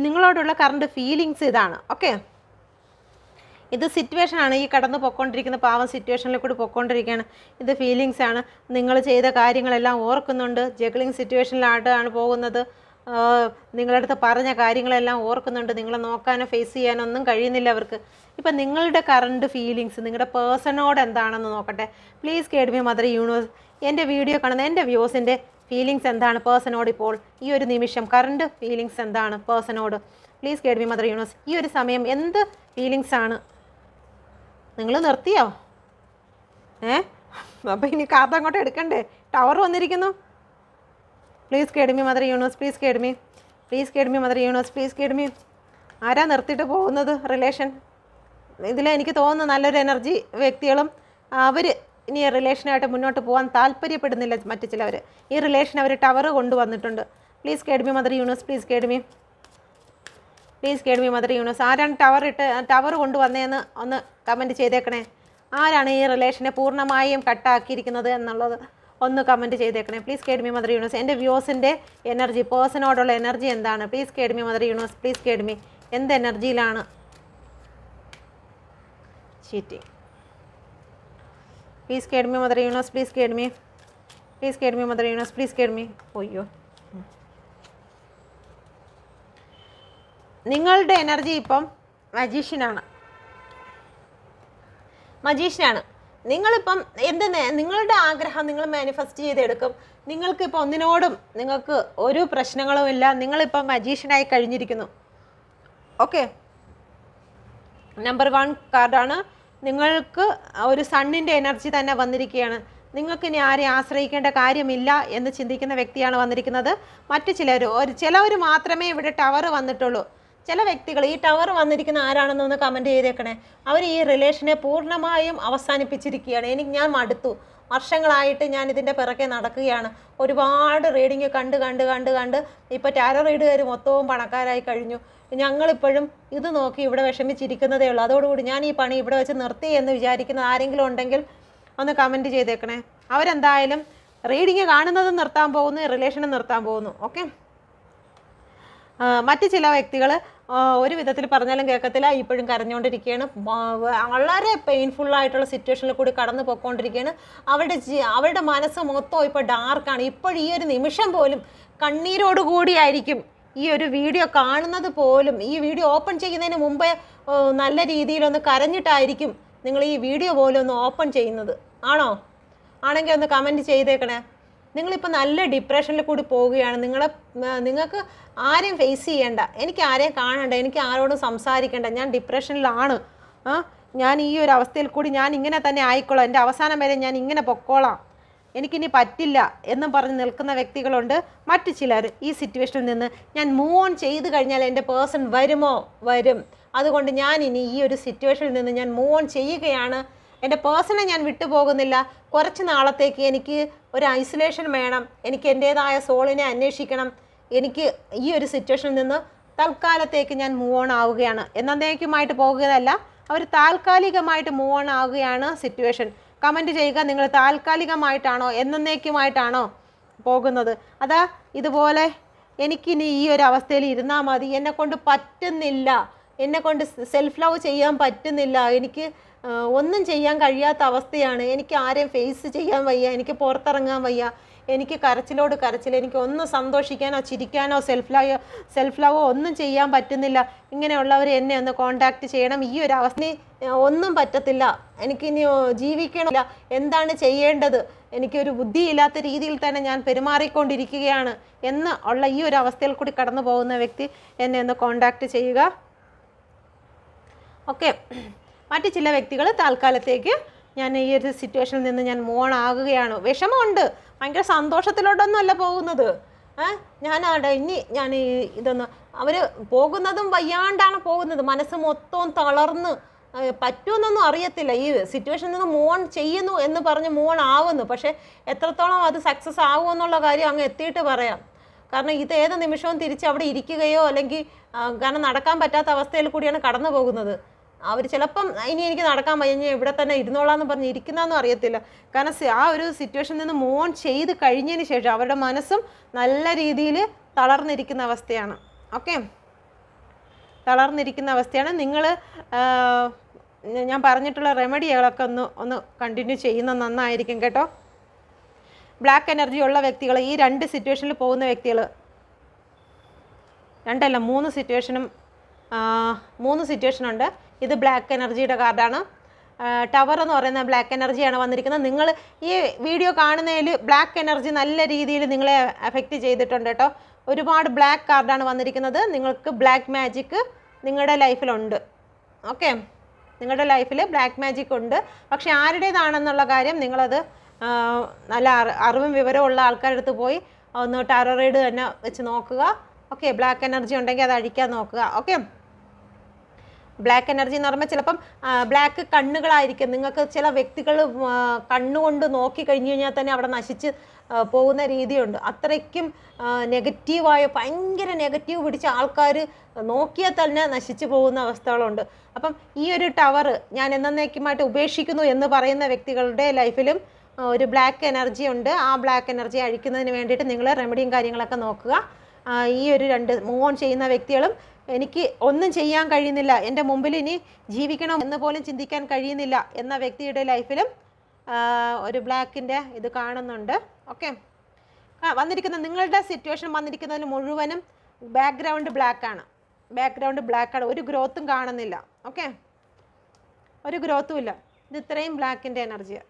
നിങ്ങളോടുള്ള കറണ്ട് ഫീലിങ്സ് ഇതാണ്. ഓക്കെ, ഇത് സിറ്റുവേഷനാണ്. ഈ കടന്നു പൊയ്ക്കൊണ്ടിരിക്കുന്ന പാവം സിറ്റുവേഷനിൽ കൂടി പൊയ്ക്കൊണ്ടിരിക്കുകയാണ്. ഇത് ഫീലിങ്സാണ്. നിങ്ങൾ ചെയ്ത കാര്യങ്ങളെല്ലാം ഓർക്കുന്നുണ്ട്. ജഗ്ലിംഗ് സിറ്റുവേഷനിലായിട്ടാണ് പോകുന്നത്. നിങ്ങളുടെ അടുത്ത് പറഞ്ഞ കാര്യങ്ങളെല്ലാം ഓർക്കുന്നുണ്ട്. നിങ്ങളെ നോക്കാനോ ഫേസ് ചെയ്യാനോ ഒന്നും കഴിയുന്നില്ല അവർക്ക്. ഇപ്പം നിങ്ങളുടെ കറണ്ട് ഫീലിങ്സ് നിങ്ങളുടെ പേഴ്സണോട് എന്താണെന്ന് നോക്കട്ടെ. Please guide me mother universe. എൻ്റെ വീഡിയോ കാണുന്ന എൻ്റെ വ്യൂസിൻ്റെ ഫീലിങ്സ് എന്താണ് പേഴ്സണോട് ഇപ്പോൾ ഈ ഒരു നിമിഷം? കറണ്ട് ഫീലിങ്സ് എന്താണ് പേഴ്സണോട്? Please guide me mother universe. ഈ ഒരു സമയം എന്ത് ഫീലിങ്സാണ്? നിങ്ങൾ നിർത്തിയോ? അപ്പോൾ ഇനി കാർഡ് അങ്ങോട്ട് എടുക്കണ്ടേ? ടവർ വന്നിരിക്കുന്നു. Please guide me mother universe, please guide me, please guide me mother universe, please guide me. ആരാ നിർത്തിയിട്ട് പോകുന്നത് റിലേഷൻ? ഇതിലെനിക്ക് തോന്നുന്നു നല്ലൊരു എനർജി വ്യക്തികളും അവർ ഇനി റിലേഷനായിട്ട് മുന്നോട്ട് പോകാൻ താല്പര്യപ്പെടുന്നില്ല. മറ്റു ചിലവർ ഈ റിലേഷൻ അവർ ടവർ കൊണ്ടുവന്നിട്ടുണ്ട്. Please guide me mother universe, please guide me, please guide me mother universe. ആരാണ് ടവർ കൊണ്ടുവന്നതെന്ന് ഒന്ന് കമൻറ്റ് ചെയ്തേക്കണേ. ആരാണ് ഈ റിലേഷനെ പൂർണ്ണമായും കട്ടാക്കിയിരിക്കുന്നത് എന്നുള്ളത് ഒന്ന് കമൻറ്റ് ചെയ്തേക്കണേ. Please guide me mother universe. എൻ്റെ വ്യൂസിൻ്റെ എനർജി, പേഴ്സണോടുള്ള എനർജി എന്താണ്? പ്ലീസ് guide me mother universe, please guide മീ. എന്ത് എനർജിയിലാണ്? Cheating. Please guide me mother universe, please guide me, please guide me mother universe, please guide me. ഒയ്യോ, നിങ്ങളുടെ എനർജി ഇപ്പം മജീഷ്യനാണ്. നിങ്ങളിപ്പം നിങ്ങളുടെ ആഗ്രഹം നിങ്ങൾ മാനിഫെസ്റ്റ് ചെയ്തെടുക്കും. നിങ്ങൾക്കിപ്പോൾ ഒന്നിനോടും നിങ്ങൾക്ക് ഒരു പ്രശ്നങ്ങളും ഇല്ല. നിങ്ങളിപ്പം മജീഷ്യനായി കഴിഞ്ഞിരിക്കുന്നു. ഓക്കെ, നമ്പർ 1 കാർഡാണ്. നിങ്ങൾക്ക് ഒരു സണ്ണിൻ്റെ എനർജി തന്നെ വന്നിരിക്കുകയാണ്. നിങ്ങൾക്ക് ഇനി ആരെയും ആശ്രയിക്കേണ്ട കാര്യമില്ല എന്ന് ചിന്തിക്കുന്ന വ്യക്തിയാണ് വന്നിരിക്കുന്നത്. മറ്റു ചിലവർ മാത്രമേ ഇവിടെ ടവർ വന്നിട്ടുള്ളൂ. ചില വ്യക്തികൾ ഈ ടവർ വന്നിരിക്കുന്ന ആരാണെന്നൊന്ന് കമൻറ്റ് ചെയ്തേക്കണേ. അവർ ഈ റിലേഷനെ പൂർണ്ണമായും അവസാനിപ്പിച്ചിരിക്കുകയാണ്. ഞാൻ മടുത്തു. വർഷങ്ങളായിട്ട് ഞാൻ ഇതിൻ്റെ പിറകെ നടക്കുകയാണ്. ഒരുപാട് റീഡിങ് കണ്ട് ഇപ്പോൾ ടാരോ റീഡുകാർ മൊത്തവും പണക്കാരായി കഴിഞ്ഞു. ഞങ്ങളിപ്പോഴും ഇത് നോക്കി ഇവിടെ വിഷമിച്ചിരിക്കുന്നതേ ഉള്ളൂ. അതോടുകൂടി ഞാൻ ഈ പണി ഇവിടെ വെച്ച് നിർത്തി എന്ന് വിചാരിക്കുന്ന ആരെങ്കിലും ഉണ്ടെങ്കിൽ ഒന്ന് കമൻറ്റ് ചെയ്തേക്കണേ. അവരെന്തായാലും റീഡിങ് കാണുന്നത് നിർത്താൻ പോകുന്നു, റിലേഷൻ നിർത്താൻ പോകുന്നു. ഓക്കെ. മറ്റ് ചില വ്യക്തികൾ ഒരു വിധത്തിൽ പറഞ്ഞാലും കേൾക്കത്തില്ല, ഇപ്പോഴും കരഞ്ഞുകൊണ്ടിരിക്കുകയാണ്, വളരെ പെയിൻഫുള്ളായിട്ടുള്ള സിറ്റുവേഷനിൽ കൂടി കടന്നു പോയിക്കൊണ്ടിരിക്കുകയാണ്. അവരുടെ മനസ്സ് മൊത്തം ഇപ്പോൾ ഡാർക്കാണ്. ഇപ്പോഴും ഈ ഒരു നിമിഷം പോലും കണ്ണീരോടുകൂടിയായിരിക്കും ഈ ഒരു വീഡിയോ കാണുന്നത് പോലും. ഈ വീഡിയോ ഓപ്പൺ ചെയ്യുന്നതിന് മുമ്പേ നല്ല രീതിയിലൊന്ന് കരഞ്ഞിട്ടായിരിക്കും നിങ്ങൾ ഈ വീഡിയോ പോലും ഒന്ന് ഓപ്പൺ ചെയ്യുന്നത്. ആണോ? ആണെങ്കിൽ ഒന്ന് കമൻറ്റ് ചെയ്തേക്കണേ. നിങ്ങളിപ്പോൾ നല്ല ഡിപ്രഷനിൽ കൂടി പോവുകയാണ്. നിങ്ങൾക്ക് ആരെയും ഫേസ് ചെയ്യേണ്ട, എനിക്ക് ആരെയും കാണണ്ട, എനിക്ക് ആരോടും സംസാരിക്കേണ്ട, ഞാൻ ഡിപ്രഷനിലാണ്, ഞാൻ ഈ ഒരു അവസ്ഥയിൽ കൂടി ഞാൻ ഇങ്ങനെ തന്നെ ആയിക്കോളാം, എൻ്റെ അവസാനം വരെ ഞാൻ ഇങ്ങനെ പൊക്കോളാം, എനിക്കിനി പറ്റില്ല എന്നും പറഞ്ഞ് നിൽക്കുന്ന വ്യക്തികളുണ്ട്. മറ്റു ചിലർ ഈ സിറ്റുവേഷനിൽ നിന്ന് ഞാൻ മൂവ് ഓൺ ചെയ്ത് കഴിഞ്ഞാൽ എൻ്റെ പേഴ്സൺ വരുമോ? വരും. അതുകൊണ്ട് ഞാൻ ഇനി ഈ ഒരു സിറ്റുവേഷനിൽ നിന്ന് ഞാൻ മൂവ് ഓൺ ചെയ്യുകയാണ്, എൻ്റെ പേഴ്സണെ ഞാൻ വിട്ടുപോകുന്നില്ല, കുറച്ച് നാളത്തേക്ക് എനിക്ക് ഒരു ഐസൊലേഷൻ വേണം, എനിക്ക് എൻ്റേതായ സോളിനെ അന്വേഷിക്കണം, എനിക്ക് ഈ ഒരു സിറ്റുവേഷനിൽ നിന്ന് തൽക്കാലത്തേക്ക് ഞാൻ മൂവ് ഓൺ ആവുകയാണ്. എന്നേക്കുമായിട്ട് പോകുകയല്ല, അവർ താൽക്കാലികമായിട്ട് മൂവ് ഓൺ ആവുകയാണ് സിറ്റുവേഷൻ. കമൻറ്റ് ചെയ്യുക, നിങ്ങൾ താൽക്കാലികമായിട്ടാണോ എന്നേക്കുമായിട്ടാണോ പോകുന്നത്? അതാ ഇതുപോലെ എനിക്കിനി ഈ ഒരു അവസ്ഥയിൽ ഇരുന്നാൽ മതി, എന്നെക്കൊണ്ട് പറ്റുന്നില്ല, എന്നെക്കൊണ്ട് സെൽഫ് ലവ് ചെയ്യാൻ പറ്റുന്നില്ല, എനിക്ക് ഒന്നും ചെയ്യാൻ കഴിയാത്ത അവസ്ഥയാണ്, എനിക്ക് ആരെയും ഫേസ് ചെയ്യാൻ വയ്യ, എനിക്ക് പുറത്തിറങ്ങാൻ വയ്യ, എനിക്ക് കരച്ചിലോട് കരച്ചിൽ, എനിക്ക് ഒന്നും സന്തോഷിക്കാനോ ചിരിക്കാനോ സെൽഫ് ലവോ ഒന്നും ചെയ്യാൻ പറ്റുന്നില്ല. ഇങ്ങനെയുള്ളവർ എന്നെ ഒന്ന് കോണ്ടാക്ട് ചെയ്യണം. ഈ ഒരു അവസ്ഥ ഒന്നും പറ്റത്തില്ല, എനിക്കിനി ജീവിക്കണില്ല, എന്താണ് ചെയ്യേണ്ടത്, എനിക്കൊരു ബുദ്ധിയില്ലാത്ത രീതിയിൽ തന്നെ ഞാൻ പെരുമാറിക്കൊണ്ടിരിക്കുകയാണ് എന്ന് ഉള്ള ഈ ഒരു അവസ്ഥയിൽ കൂടി കടന്നു പോകുന്ന വ്യക്തി എന്നെ ഒന്ന് കോണ്ടാക്ട് ചെയ്യുക. ഓക്കെ. മറ്റ് ചില വ്യക്തികൾ താൽക്കാലത്തേക്ക് ഞാൻ ഈ ഒരു സിറ്റുവേഷനിൽ നിന്ന് ഞാൻ മൂവ് ഓൺ ആകുകയാണ്. വിഷമമുണ്ട്, ഭയങ്കര സന്തോഷത്തിലോട്ടൊന്നുമല്ല പോകുന്നത്. ഞാൻ ഇതൊന്ന് അവർ പോകുന്നതും വയ്യാണ്ടാണ് പോകുന്നത്, മനസ്സ് മൊത്തവും തളർന്ന് പറ്റുമെന്നൊന്നും അറിയത്തില്ല. ഈ സിറ്റുവേഷനിൽ നിന്ന് മൂവ് ഓൺ ചെയ്യുന്നു എന്ന് പറഞ്ഞ് മൂവ് ഓൺ ആവുന്നു, പക്ഷേ എത്രത്തോളം അത് സക്സസ് ആകുമെന്നുള്ള കാര്യം അങ്ങ് എത്തിയിട്ട് പറയാം. കാരണം ഇത് ഏത് നിമിഷവും തിരിച്ച് അവിടെ ഇരിക്കുകയോ അല്ലെങ്കിൽ കാരണം നടക്കാൻ പറ്റാത്ത അവസ്ഥയിൽ കൂടിയാണ് കടന്നു പോകുന്നത്. അവർ ചിലപ്പം ഇനി എനിക്ക് നടക്കാൻ വയ്യ, ഇവിടെ തന്നെ ഇരുന്നോളാന്ന് പറഞ്ഞ് ഇരിക്കുന്നതെന്നും അറിയത്തില്ല. കാരണം ആ ഒരു സിറ്റുവേഷനിൽ നിന്ന് മൂവ് ഓൺ ചെയ്ത് കഴിഞ്ഞതിന് ശേഷം അവരുടെ മനസ്സും നല്ല രീതിയിൽ തളർന്നിരിക്കുന്ന അവസ്ഥയാണ്. ഓക്കെ, തളർന്നിരിക്കുന്ന അവസ്ഥയാണ്. നിങ്ങൾ ഞാൻ പറഞ്ഞിട്ടുള്ള റെമഡികളൊക്കെ ഒന്ന് കണ്ടിന്യൂ ചെയ്യുന്നത് നന്നായിരിക്കും കേട്ടോ. ബ്ലാക്ക് എനർജി ഉള്ള വ്യക്തികൾ, ഈ രണ്ട് സിറ്റുവേഷനിൽ പോകുന്ന വ്യക്തികൾ, രണ്ടല്ല മൂന്ന് സിറ്റുവേഷനുണ്ട്. ഇത് ബ്ലാക്ക് എനർജിയുടെ കാർഡാണ്. ടവർ എന്ന് പറയുന്ന ബ്ലാക്ക് എനർജിയാണ് വന്നിരിക്കുന്നത്. നിങ്ങൾ ഈ വീഡിയോ കാണുന്നതിൽ ബ്ലാക്ക് എനർജി നല്ല രീതിയിൽ നിങ്ങളെ അഫക്റ്റ് ചെയ്തിട്ടുണ്ട് കേട്ടോ. ഒരുപാട് ബ്ലാക്ക് കാർഡാണ് വന്നിരിക്കുന്നത്. നിങ്ങൾക്ക് ബ്ലാക്ക് മാജിക്ക് നിങ്ങളുടെ ലൈഫിലുണ്ട്. ഓക്കെ, നിങ്ങളുടെ ലൈഫിൽ ബ്ലാക്ക് മാജിക് ഉണ്ട്. പക്ഷേ ആരുടേതാണെന്നുള്ള കാര്യം നിങ്ങളത് നല്ല അറിവും വിവരവും ഉള്ള ആൾക്കാരുടെ അടുത്ത് പോയി ഒന്ന് ടാരോ റീഡ് തന്നെ വെച്ച് നോക്കുക. ഓക്കെ, ബ്ലാക്ക് എനർജി ഉണ്ടെങ്കിൽ അത് അഴിക്കാൻ നോക്കുക. ഓക്കെ, ബ്ലാക്ക് എനർജി എന്ന് പറയുമ്പോൾ ചിലപ്പം ബ്ലാക്ക് കണ്ണുകളായിരിക്കും. നിങ്ങൾക്ക് ചില വ്യക്തികൾ കണ്ണുകൊണ്ട് നോക്കി കഴിഞ്ഞ് കഴിഞ്ഞാൽ തന്നെ അവിടെ നശിച്ച് പോകുന്ന രീതിയുണ്ട്. അത്രയ്ക്കും നെഗറ്റീവായ, ഭയങ്കര നെഗറ്റീവ് പിടിച്ച ആൾക്കാർ നോക്കിയാൽ തന്നെ നശിച്ചു പോകുന്ന അവസ്ഥകളുണ്ട്. അപ്പം ഈ ഒരു ടവർ ഞാൻ എന്നേക്കുമായിട്ട് ഉപേക്ഷിക്കുന്നു എന്ന് പറയുന്ന വ്യക്തികളുടെ ലൈഫിലും ഒരു ബ്ലാക്ക് എനർജി ഉണ്ട്. ആ ബ്ലാക്ക് എനർജി അഴിക്കുന്നതിന് വേണ്ടിയിട്ട് നിങ്ങൾ റെമഡിയും കാര്യങ്ങളൊക്കെ നോക്കുക. ഈ ഒരു രണ്ട് മൂവ് ഓൺ ചെയ്യുന്ന വ്യക്തികളും, എനിക്ക് ഒന്നും ചെയ്യാൻ കഴിയുന്നില്ല, എൻ്റെ മുമ്പിൽ ഇനി ജീവിക്കണം എന്ന് പോലും ചിന്തിക്കാൻ കഴിയുന്നില്ല എന്ന വ്യക്തിയുടെ ലൈഫിലും ഒരു ബ്ലാക്കിൻ്റെ ഇത് കാണുന്നുണ്ട്. ഓക്കെ, നിങ്ങളുടെ സിറ്റുവേഷൻ വന്നിരിക്കുന്നതിന് മുഴുവനും ബാക്ക്ഗ്രൗണ്ട് ബ്ലാക്കാണ്. ഒരു ഗ്രോത്തും കാണുന്നില്ല. ഓക്കെ, ഒരു ഗ്രോത്തും ഇല്ല. ഇത് ഇത്രയും ബ്ലാക്കിൻ്റെ എനർജിയാണ്.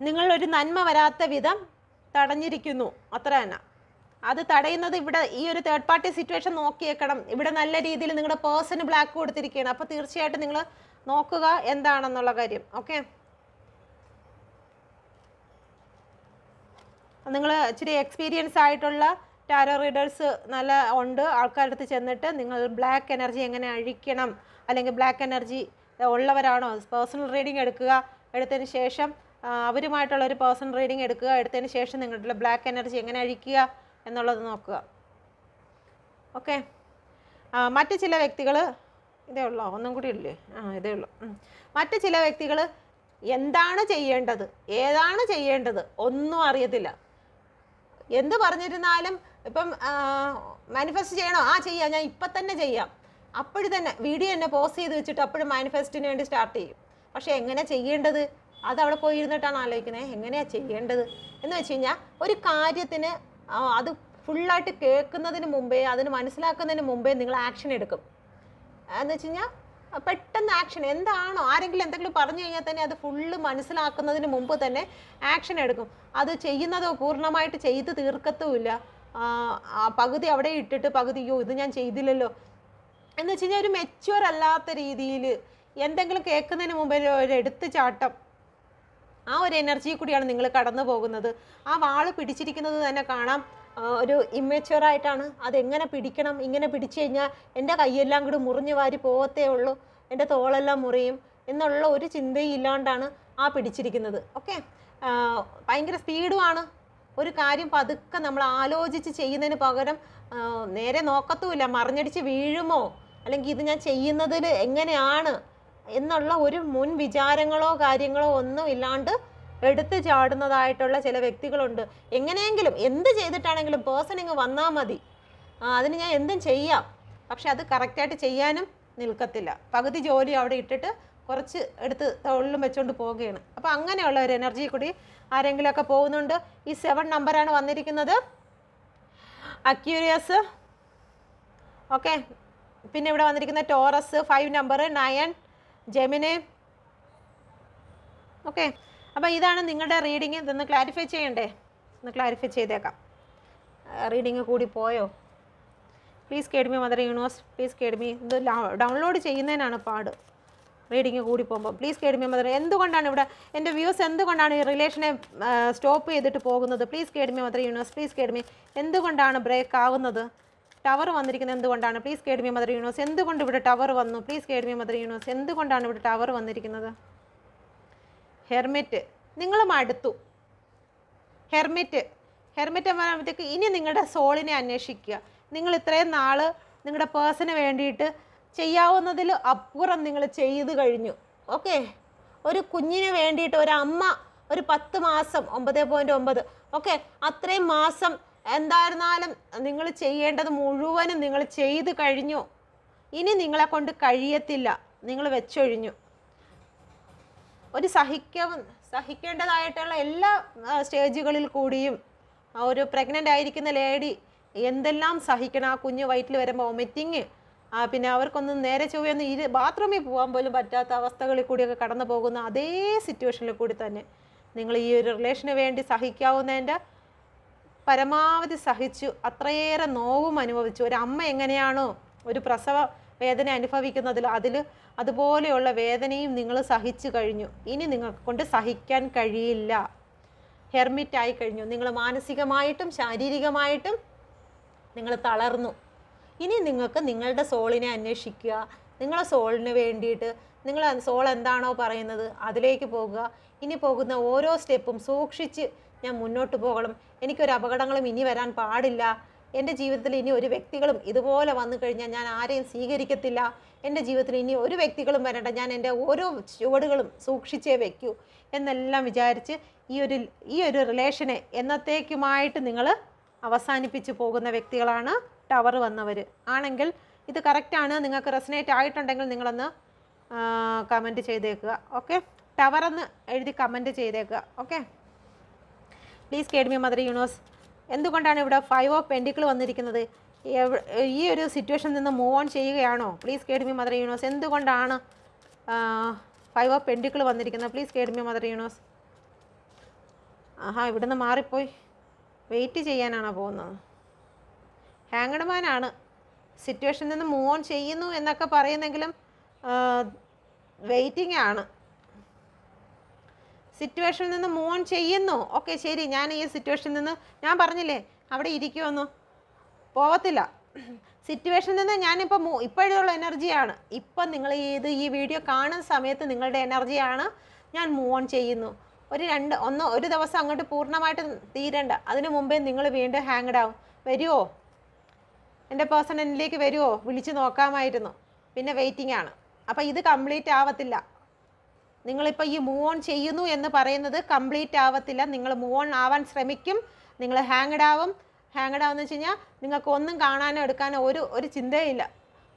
നിങ്ങളൊരു നന്മ വരാത്ത വിധം തടഞ്ഞിരിക്കുന്നു, അത്ര തന്നെ. അത് തടയുന്നത് ഇവിടെ ഈ ഒരു തേർഡ് പാർട്ടി സിറ്റുവേഷൻ നോക്കിയേക്കണം. ഇവിടെ നല്ല രീതിയിൽ നിങ്ങളുടെ പേഴ്സണ് ബ്ലാക്ക് കൊടുത്തിരിക്കുകയാണ്. അപ്പോൾ തീർച്ചയായിട്ടും നിങ്ങൾ നോക്കുക എന്താണെന്നുള്ള കാര്യം. ഓക്കെ, നിങ്ങൾ ഇച്ചിരി എക്സ്പീരിയൻസ് ആയിട്ടുള്ള ടാരോ റീഡേഴ്സ് നല്ല ഉണ്ട്. ആൾക്കാരുടെ അടുത്ത് ചെന്നിട്ട് നിങ്ങൾ ബ്ലാക്ക് എനർജി എങ്ങനെ അഴിക്കണം, അല്ലെങ്കിൽ ബ്ലാക്ക് എനർജി ഉള്ളവരാണോ, പേഴ്സണൽ റീഡിങ് എടുക്കുക. എടുത്തതിന് ശേഷം അവരുമായിട്ടുള്ള ഒരു പേഴ്സണൽ റീഡിങ് എടുക്കുക. എടുത്തതിന് ശേഷം നിങ്ങളുടെ ബ്ലാക്ക് എനർജി എങ്ങനെ അഴിക്കുക എന്നുള്ളത് നോക്കുക. ഓക്കെ, മറ്റു ചില വ്യക്തികൾ ഇതേ ഉള്ളോ? ഒന്നും കൂടി ഇല്ലേ? ഇതേ ഉള്ളൂ. മറ്റ് ചില വ്യക്തികൾ എന്താണ് ചെയ്യേണ്ടത്, ഏതാണ് ചെയ്യേണ്ടത് ഒന്നും അറിയത്തില്ല. എന്ത് പറഞ്ഞിരുന്നാലും ഇപ്പം മാനിഫെസ്റ്റ് ചെയ്യണോ? ചെയ്യാം, ഞാൻ ഇപ്പം തന്നെ ചെയ്യാം. അപ്പോഴും തന്നെ വീഡിയോ തന്നെ പോസ്റ്റ് ചെയ്ത് വെച്ചിട്ട് അപ്പോഴും മാനിഫെസ്റ്റിന് വേണ്ടി സ്റ്റാർട്ട് ചെയ്യും. പക്ഷേ എങ്ങനെ ചെയ്യേണ്ടത് അത് അവിടെ പോയി ഇരുന്നിട്ടാണ് ആലോചിക്കുന്നത്. എങ്ങനെയാണ് ചെയ്യേണ്ടത് എന്ന് വെച്ച് കഴിഞ്ഞാൽ ഒരു കാര്യത്തിന് അത് ഫുള്ളായിട്ട് കേൾക്കുന്നതിന് മുമ്പേ, അതിന് മനസ്സിലാക്കുന്നതിന് മുമ്പേ നിങ്ങൾ ആക്ഷൻ എടുക്കും. എന്ന് വെച്ച് കഴിഞ്ഞാൽ പെട്ടെന്ന് ആക്ഷൻ എന്താണോ, ആരെങ്കിലും എന്തെങ്കിലും പറഞ്ഞു കഴിഞ്ഞാൽ തന്നെ അത് ഫുള്ള് മനസ്സിലാക്കുന്നതിന് മുമ്പ് തന്നെ ആക്ഷൻ എടുക്കും. അത് ചെയ്യുന്നതോ പൂർണ്ണമായിട്ട് ചെയ്ത് തീർക്കത്തുമില്ല. പകുതി അവിടെ ഇട്ടിട്ട് പകുതി ഇത് ഞാൻ ചെയ്തില്ലല്ലോ എന്ന് വെച്ച് കഴിഞ്ഞാൽ ഒരു മെച്യൂർ അല്ലാത്ത രീതിയിൽ എന്തെങ്കിലും കേൾക്കുന്നതിന് മുമ്പേ ഒരു എടുത്ത് ചാട്ടം, ആ ഒരു എനർജി കൂടിയാണ് നിങ്ങൾ കടന്നു പോകുന്നത്. ആ വാള് പിടിച്ചിരിക്കുന്നത് തന്നെ കാണാം ഒരു ഇമ്മച്യൂറായിട്ടാണ്. അതെങ്ങനെ പിടിക്കണം, ഇങ്ങനെ പിടിച്ചു കഴിഞ്ഞാൽ എൻ്റെ കൈയെല്ലാം കൂടി മുറിഞ്ഞു വാരി പോകത്തേ ഉള്ളൂ, എൻ്റെ തോളെല്ലാം മുറിയും എന്നുള്ള ഒരു ചിന്തയും ഇല്ലാണ്ടാണ് ആ പിടിച്ചിരിക്കുന്നത്. ഓക്കെ, ഭയങ്കര സ്പീഡുമാണ്. ഒരു കാര്യം പതുക്കെ നമ്മൾ ആലോചിച്ച് ചെയ്യുന്നതിന് പകരം നേരെ നോക്കത്തുമില്ല, മറിഞ്ഞടിച്ച് വീഴുമോ അല്ലെങ്കിൽ ഇത് ഞാൻ ചെയ്യുന്നതിൽ എങ്ങനെയാണ് എന്നുള്ള ഒരു മുൻ വിചാരങ്ങളോ കാര്യങ്ങളോ ഒന്നും ഇല്ലാണ്ട് എടുത്ത് ചാടുന്നതായിട്ടുള്ള ചില വ്യക്തികളുണ്ട്. എങ്ങനെയെങ്കിലും എന്ത് ചെയ്തിട്ടാണെങ്കിലും പേഴ്സൺ ഇങ്ങ് വന്നാൽ മതി, അതിന് ഞാൻ എന്തും ചെയ്യാം. പക്ഷെ അത് കറക്റ്റായിട്ട് ചെയ്യാനും നിൽക്കത്തില്ല. പകുതി ജോലി അവിടെ ഇട്ടിട്ട് കുറച്ച് എടുത്ത് തൊഴിലും വെച്ചുകൊണ്ട് പോവുകയാണ്. അപ്പോൾ അങ്ങനെയുള്ള ഒരു എനർജി കൂടി ആരെങ്കിലുമൊക്കെ പോകുന്നുണ്ട്. ഈ 7 നമ്പറാണ് വന്നിരിക്കുന്നത്, അക്യൂരിയസ്. ഓക്കെ, പിന്നെ ഇവിടെ വന്നിരിക്കുന്ന ടോറസ് 5 നമ്പർ, 9 ജെമിനി. ഓക്കെ, അപ്പോൾ ഇതാണ് നിങ്ങളുടെ റീഡിങ്. ഇതൊന്ന് ക്ലാരിഫൈ ചെയ്യണ്ടേ? ഒന്ന് ക്ലാരിഫൈ ചെയ്തേക്കാം. റീഡിങ് കൂടി പോയോ? Please guide me mother universe, please guide me. ഇത് ഡൗൺലോഡ് ചെയ്യുന്നതിനാണ് പാട്, റീഡിങ് കൂടി പോകുമ്പോൾ. Please guide me mother. എന്തുകൊണ്ടാണ് ഇവിടെ എൻ്റെ വ്യൂസ് എന്തുകൊണ്ടാണ് ഈ റിലേഷനെ സ്റ്റോപ്പ് ചെയ്തിട്ട് പോകുന്നത്? Please guide me mother universe, please guide me. എന്തുകൊണ്ടാണ് ബ്രേക്ക് ആവുന്നത്? ടവർ വന്നിരിക്കുന്നത് എന്തുകൊണ്ടാണ്? Please guide me mother universe. എന്തുകൊണ്ട് ഇവിടെ ടവർ വന്നു? Please guide me mother universe. എന്തുകൊണ്ടാണ് ഇവിടെ ടവർ വന്നിരിക്കുന്നത്? ഹെർമിറ്റ്, നിങ്ങൾ മടുത്തു. ഹെർമിറ്റ് പറയുമ്പോഴത്തേക്ക് ഇനി നിങ്ങളുടെ സോളിനെ അന്വേഷിക്കുക. നിങ്ങൾ ഇത്രയും നാൾ നിങ്ങളുടെ പേഴ്സണ് വേണ്ടിയിട്ട് ചെയ്യാവുന്നതിൽ അപ്പുറം നിങ്ങൾ ചെയ്തു കഴിഞ്ഞു. ഓക്കെ, ഒരു കുഞ്ഞിന് വേണ്ടിയിട്ട് ഒരു അമ്മ ഒരു 10 മാസം 9.9 ഓക്കെ അത്രയും മാസം എന്തായിരുന്നാലും നിങ്ങൾ ചെയ്യേണ്ടത് മുഴുവനും നിങ്ങൾ ചെയ്തു കഴിഞ്ഞു. ഇനി നിങ്ങളെ കൊണ്ട് കഴിയത്തില്ല, നിങ്ങൾ വെച്ചൊഴിഞ്ഞു. ഒരു സഹിക്കേണ്ടതായിട്ടുള്ള എല്ലാ സ്റ്റേജുകളിൽ കൂടിയും ഒരു പ്രഗ്നൻ്റ് ആയിരിക്കുന്ന ലേഡി എന്തെല്ലാം സഹിക്കണം. ആ കുഞ്ഞ് വയറ്റിൽ വരുമ്പോൾ വൊമിറ്റിങ്, പിന്നെ അവർക്കൊന്നും നേരെ ചൊവ്വയൊന്നും ബാത്റൂമിൽ പോകാൻ പോലും പറ്റാത്ത അവസ്ഥകളിൽ കൂടിയൊക്കെ കടന്നു പോകുന്ന അതേ സിറ്റുവേഷനിൽ കൂടി തന്നെ നിങ്ങൾ ഈ ഒരു റിലേഷന് വേണ്ടി സഹിക്കാവുന്നതിൻ്റെ പരമാവധി സഹിച്ചു. അത്രയേറെ നോവും അനുഭവിച്ചു. ഒരു അമ്മ എങ്ങനെയാണോ ഒരു പ്രസവ വേദന അനുഭവിക്കുന്നതിൽ അതുപോലെയുള്ള വേദനയും നിങ്ങൾ സഹിച്ചു കഴിഞ്ഞു. ഇനി നിങ്ങൾക്ക് കൊണ്ട് സഹിക്കാൻ കഴിയില്ല. ഹെർമിറ്റായി കഴിഞ്ഞു. നിങ്ങൾ മാനസികമായിട്ടും ശാരീരികമായിട്ടും നിങ്ങൾ തളർന്നു. ഇനി നിങ്ങൾക്ക് നിങ്ങളുടെ സോളിനെ അന്വേഷിക്കുക. നിങ്ങളെ സോളിന് വേണ്ടിയിട്ട് നിങ്ങൾ സോൾ എന്താണോ പറയുന്നത് അതിലേക്ക് പോകുക. ഇനി പോകുന്ന ഓരോ സ്റ്റെപ്പും സൂക്ഷിച്ച് ഞാൻ മുന്നോട്ട് പോകണം. എനിക്കൊരു അപകടങ്ങളും ഇനി വരാൻ പാടില്ല. എൻ്റെ ജീവിതത്തിൽ ഇനി ഒരു വ്യക്തികളും ഇതുപോലെ വന്നു കഴിഞ്ഞാൽ ഞാൻ ആരെയും സ്വീകരിക്കത്തില്ല. എൻ്റെ ജീവിതത്തിൽ ഇനി ഒരു വ്യക്തികളും വരണ്ട. ഞാൻ എൻ്റെ ഓരോ ചുവടുകളും സൂക്ഷിച്ചേ വയ്ക്കൂ എന്നെല്ലാം വിചാരിച്ച് ഈ ഒരു റിലേഷനെ എന്നത്തേക്കുമായിട്ട് നിങ്ങൾ അവസാനിപ്പിച്ച് പോകുന്ന വ്യക്തികളാണ് ടവർ വന്നവർ. ആണെങ്കിൽ ഇത് കറക്റ്റാണ്, നിങ്ങൾക്ക് റെസനേറ്റ് ആയിട്ടുണ്ടെങ്കിൽ നിങ്ങളൊന്ന് കമൻറ്റ് ചെയ്തേക്കുക. ഓക്കെ, ടവറെന്ന് എഴുതി കമൻറ്റ് ചെയ്തേക്കുക. Okay, please guide me mother universe. എന്തുകൊണ്ടാണ് ഇവിടെ 5 ഓഫ് പെൻഡിക്കിൾ വന്നിരിക്കുന്നത്? ഈ ഒരു സിറ്റുവേഷനിൽ നിന്ന് മൂവ് ഓൺ ചെയ്യുകയാണോ? Please guide me mother universe. എന്തുകൊണ്ടാണ് 5 ഓഫ് പെൻഡിക്കിൾ വന്നിരിക്കുന്നത്? Please guide me mother universe. ഇവിടുന്ന് മാറിപ്പോയി വെയിറ്റ് ചെയ്യാനാണോ പോകുന്നത്? ഹാങ്ഡ് മാനാണ്. സിറ്റുവേഷനിൽ നിന്ന് മൂവ് ഓൺ ചെയ്യുന്നു എന്നൊക്കെ പറയുന്നെങ്കിലും വെയിറ്റിംഗ് ആണ്. സിറ്റുവേഷനിൽ നിന്ന് മൂവ് ഓൺ ചെയ്യുന്നു. ഓക്കെ, ശരി, ഞാൻ ഈ സിറ്റുവേഷനിൽ നിന്ന് ഞാൻ പറഞ്ഞില്ലേ അവിടെ ഇരിക്കുമെന്നു, പോവത്തില്ല. സിറ്റുവേഷനിൽ നിന്ന് ഞാനിപ്പോൾ ഇപ്പോഴുള്ള എനർജിയാണ്. ഇപ്പം നിങ്ങൾ ഈ വീഡിയോ കാണുന്ന സമയത്ത് നിങ്ങളുടെ എനർജിയാണ് ഞാൻ മൂവ് ഓൺ ചെയ്യുന്നു. ഒരു ദിവസം അങ്ങോട്ട് പൂർണ്ണമായിട്ട് തീരണ്ട. അതിനു മുമ്പേ നിങ്ങൾ വീണ്ടും ഹാങ്ഡ് ആവും. വരുമോ? എൻ്റെ പേഴ്സൺ എന്നിലേക്ക് വരുമോ? വിളിച്ച് നോക്കാമായിരുന്നു. പിന്നെ വെയിറ്റിംഗ് ആണ്. അപ്പോൾ ഇത് കംപ്ലീറ്റ് ആവത്തില്ല. നിങ്ങളിപ്പോൾ ഈ മൂവ് ഓൺ ചെയ്യുന്നു എന്ന് പറയുന്നത് കംപ്ലീറ്റ് ആവത്തില്ല. നിങ്ങൾ മൂവ് ഓൺ ആവാൻ ശ്രമിക്കും, നിങ്ങൾ ഹാങ്ഡ് ആവും എന്ന് വെച്ച് കഴിഞ്ഞാൽ നിങ്ങൾക്ക് ഒന്നും കാണാനോ എടുക്കാനോ ഒരു ചിന്തയില്ല,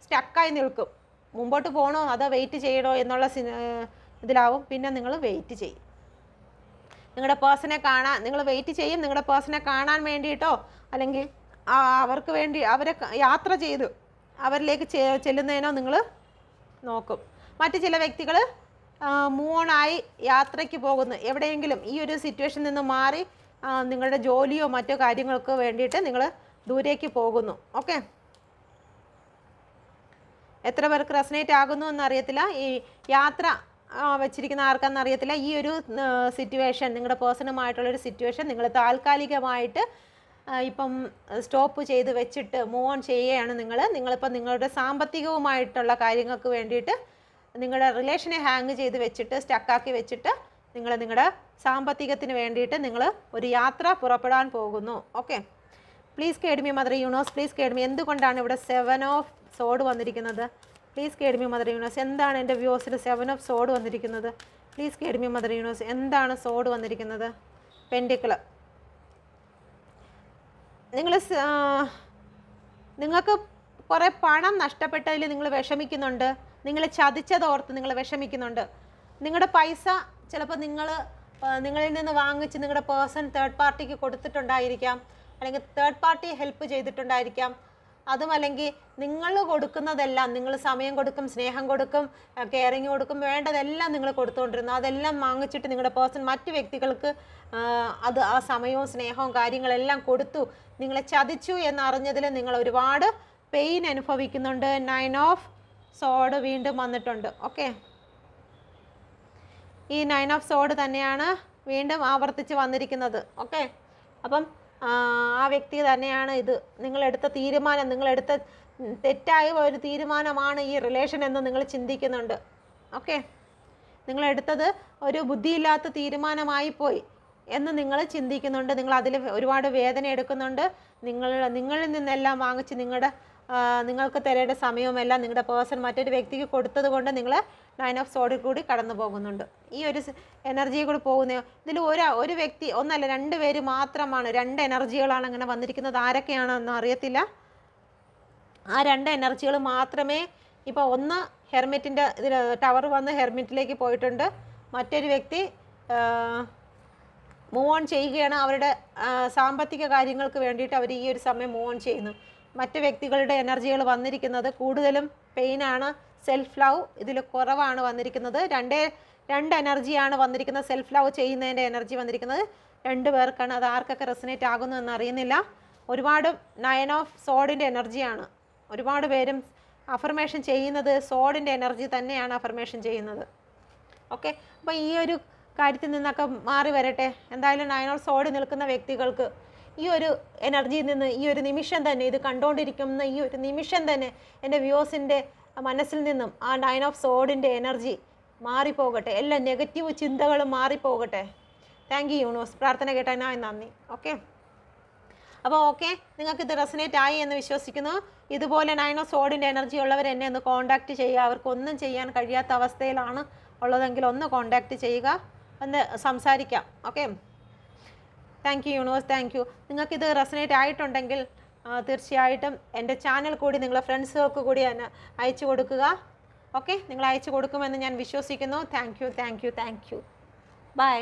സ്റ്റക്കായി നിൽക്കും. മുമ്പോട്ട് പോകണോ അതോ വെയിറ്റ് ചെയ്യണോ എന്നുള്ള ഇതിലാവും. പിന്നെ നിങ്ങൾ വെയിറ്റ് ചെയ്യും, നിങ്ങളുടെ പേഴ്സണെ കാണാൻ നിങ്ങൾ വെയിറ്റ് ചെയ്യും. നിങ്ങളുടെ പേഴ്സണെ കാണാൻ വേണ്ടിയിട്ടോ അല്ലെങ്കിൽ അവർക്ക് വേണ്ടി അവരെ യാത്ര ചെയ്ത് അവരിലേക്ക് ചെല്ലുന്നതിനോ നിങ്ങൾ നോക്കും. മറ്റു ചില വ്യക്തികൾ മൂവ് ഓൺ ആയി യാത്രയ്ക്ക് പോകുന്നു, എവിടെയെങ്കിലും ഈ ഒരു സിറ്റുവേഷനിൽ നിന്ന് മാറി നിങ്ങളുടെ ജോലിയോ മറ്റോ കാര്യങ്ങൾക്ക് വേണ്ടിയിട്ട് നിങ്ങൾ ദൂരേക്ക് പോകുന്നു. ഓക്കെ, എത്ര പേർക്ക് റെസനേറ്റ് ആകുന്നു എന്നറിയത്തില്ല. ഈ യാത്ര വെച്ചിരിക്കുന്ന ആർക്കാണെന്ന് അറിയത്തില്ല. ഈ ഒരു സിറ്റുവേഷൻ, നിങ്ങളുടെ പേഴ്സണുമായിട്ടുള്ളൊരു സിറ്റുവേഷൻ നിങ്ങൾ താൽക്കാലികമായിട്ട് ഇപ്പം സ്റ്റോപ്പ് ചെയ്ത് വെച്ചിട്ട് മൂവ് ഓൺ ചെയ്യുകയാണ്. നിങ്ങളിപ്പം നിങ്ങളുടെ സാമ്പത്തികവുമായിട്ടുള്ള കാര്യങ്ങൾക്ക് വേണ്ടിയിട്ട് നിങ്ങളുടെ റിലേഷനെ ഹാങ് ചെയ്ത് വെച്ചിട്ട് സ്റ്റക്കാക്കി വെച്ചിട്ട് നിങ്ങളുടെ സാമ്പത്തികത്തിന് വേണ്ടിയിട്ട് നിങ്ങൾ ഒരു യാത്ര പുറപ്പെടാൻ പോകുന്നു. Okay, please guide me mother universe, please guide me. എന്തുകൊണ്ടാണ് ഇവിടെ 7 ഓഫ് സോഡ് വന്നിരിക്കുന്നത്? Please guide me mother universe. എന്താണ് എൻ്റെ വ്യൂസിൽ 7 ഓഫ് സോഡ് വന്നിരിക്കുന്നത്? Please guide me mother universe. എന്താണ് സോഡ് വന്നിരിക്കുന്നത്? പെൻഡിക്കിൾ. നിങ്ങൾക്ക് കുറേ പണം നഷ്ടപ്പെട്ടതിൽ നിങ്ങൾ വിഷമിക്കുന്നുണ്ട്, നിങ്ങൾ ചതിച്ചതോർത്ത് നിങ്ങൾ വിഷമിക്കുന്നുണ്ട്. നിങ്ങളുടെ പൈസ ചിലപ്പോൾ നിങ്ങളിൽ നിന്ന് വാങ്ങിച്ച് നിങ്ങളുടെ പേഴ്സൺ തേർഡ് പാർട്ടിക്ക് കൊടുത്തിട്ടുണ്ടായിരിക്കാം, അല്ലെങ്കിൽ തേർഡ് പാർട്ടി ഹെൽപ്പ് ചെയ്തിട്ടുണ്ടായിരിക്കാം. അതുമല്ലെങ്കിൽ നിങ്ങൾ കൊടുക്കുന്നതെല്ലാം, നിങ്ങൾ സമയം കൊടുക്കും, സ്നേഹം കൊടുക്കും, കെയറിങ് കൊടുക്കും, വേണ്ടതെല്ലാം നിങ്ങൾ കൊടുത്തുകൊണ്ടിരുന്നു. അതെല്ലാം വാങ്ങിച്ചിട്ട് നിങ്ങളുടെ പേഴ്സൺ മറ്റു വ്യക്തികൾക്ക് ആ സമയവും സ്നേഹവും കാര്യങ്ങളെല്ലാം കൊടുത്തു, നിങ്ങളെ ചതിച്ചു എന്നറിഞ്ഞതിൽ നിങ്ങൾ ഒരുപാട് പെയിൻ അനുഭവിക്കുന്നുണ്ട്. 9 ഓഫ് സോഡ് വീണ്ടും വന്നിട്ടുണ്ട്. ഓക്കെ, ഈ 9 ഓഫ് സോഡ് തന്നെയാണ് വീണ്ടും ആവർത്തിച്ച് വന്നിരിക്കുന്നത്. ഓക്കെ, അപ്പം ആ വ്യക്തി തന്നെയാണ് ഇത്. നിങ്ങളെടുത്ത തീരുമാനം, നിങ്ങളെടുത്ത തെറ്റായ ഒരു തീരുമാനമാണ് ഈ റിലേഷൻ എന്ന് നിങ്ങൾ ചിന്തിക്കുന്നുണ്ട്. ഓക്കെ, നിങ്ങളെടുത്തത് ഒരു ബുദ്ധിയില്ലാത്ത തീരുമാനമായി പോയി എന്ന് നിങ്ങൾ ചിന്തിക്കുന്നുണ്ട്. നിങ്ങൾ അതിൽ ഒരുപാട് വേദന എടുക്കുന്നുണ്ട്. നിങ്ങളിൽ നിന്നെല്ലാം വാങ്ങിച്ച് നിങ്ങൾക്ക് തരേണ്ട സമയവുമെല്ലാം നിങ്ങളുടെ പേഴ്സൺ മറ്റൊരു വ്യക്തിക്ക് കൊടുത്തത് കൊണ്ട് നിങ്ങൾ 9 ഓഫ് സോഡിൽ കൂടി കടന്നു പോകുന്നുണ്ട്. ഈ ഒരു എനർജി കൂടി പോകുന്ന ഇതിൽ ഒരു വ്യക്തി ഒന്നല്ല 2 പേര് മാത്രമാണ്, 2 എനർജികളാണ് അങ്ങനെ വന്നിരിക്കുന്നത്. ആരൊക്കെയാണെന്ന് അറിയത്തില്ല. ആ 2 എനർജികൾ മാത്രമേ ഇപ്പോൾ ഒന്ന് ഹെർമിറ്റിൻ്റെ ഇതിൽ ടവർ വന്ന് ഹെർമിറ്റിലേക്ക് പോയിട്ടുണ്ട്. മറ്റൊരു വ്യക്തി മൂവ് ഓൺ ചെയ്യുകയാണ്. അവരുടെ സാമ്പത്തിക കാര്യങ്ങൾക്ക് വേണ്ടിയിട്ട് അവർ ഈ ഒരു സമയം മൂവ് ഓൺ ചെയ്യുന്നു. മറ്റ് വ്യക്തികളുടെ എനർജികൾ വന്നിരിക്കുന്നത് കൂടുതലും പെയിനാണ്, സെൽഫ് ലവ് ഇതിൽ കുറവാണ് വന്നിരിക്കുന്നത്. രണ്ട് എനർജിയാണ് വന്നിരിക്കുന്നത്. സെൽഫ് ലവ് ചെയ്യുന്നതിൻ്റെ എനർജി വന്നിരിക്കുന്നത് 2 പേർക്കാണ്. അത് ആർക്കൊക്കെ റെസനേറ്റ് ആകുന്നു എന്ന് അറിയുന്നില്ല. ഒരുപാട് 9 ഓഫ് സോഡിൻ്റെ എനർജിയാണ്. ഒരുപാട് പേരും അഫർമേഷൻ ചെയ്യുന്നത് സോഡിൻ്റെ എനർജി തന്നെയാണ് അഫർമേഷൻ ചെയ്യുന്നത്. ഓക്കെ, അപ്പോൾ ഈ ഒരു കാര്യത്തിൽ നിന്നൊക്കെ മാറി വരട്ടെ. എന്തായാലും 9 ഓഫ് സോഡ് നിൽക്കുന്ന വ്യക്തികൾക്ക് ഈ ഒരു എനർജിയിൽ നിന്ന് ഈ ഒരു നിമിഷം തന്നെ, ഇത് കണ്ടുകൊണ്ടിരിക്കുന്ന ഈ ഒരു നിമിഷം തന്നെ എൻ്റെ വ്യൂസിൻ്റെ മനസ്സിൽ നിന്നും ആ 9 ഓഫ് സോഡിൻ്റെ എനർജി മാറിപ്പോകട്ടെ. എല്ലാ നെഗറ്റീവ് ചിന്തകളും മാറിപ്പോകട്ടെ. Thank you universe. പ്രാർത്ഥന കേട്ടതിനായി നന്ദി. ഓക്കെ, അപ്പോൾ ഓക്കെ, നിങ്ങൾക്കിത് റെസനേറ്റ് ആയി എന്ന് വിശ്വസിക്കുന്നു. ഇതുപോലെ 9 ഓഫ് സോഡിൻ്റെ എനർജി ഉള്ളവർ എന്നെ ഒന്ന് കോൺടാക്റ്റ് ചെയ്യുക. അവർക്കൊന്നും ചെയ്യാൻ കഴിയാത്ത അവസ്ഥയിലാണ് ഉള്ളതെങ്കിൽ ഒന്ന് കോൺടാക്റ്റ് ചെയ്യുക, ഒന്ന് സംസാരിക്കാം. Okay, thank you universe, thank you. നിങ്ങൾക്കിത് റെസനേറ്റ് ആയിട്ടുണ്ടെങ്കിൽ തീർച്ചയായിട്ടും എൻ്റെ ചാനൽ കൂടി നിങ്ങളുടെ ഫ്രണ്ട്സുകൾക്ക് കൂടി അയച്ചു കൊടുക്കുക. ഓക്കെ, നിങ്ങൾ അയച്ചു കൊടുക്കുമെന്ന് ഞാൻ വിശ്വസിക്കുന്നു. Thank you, thank you, thank you. By.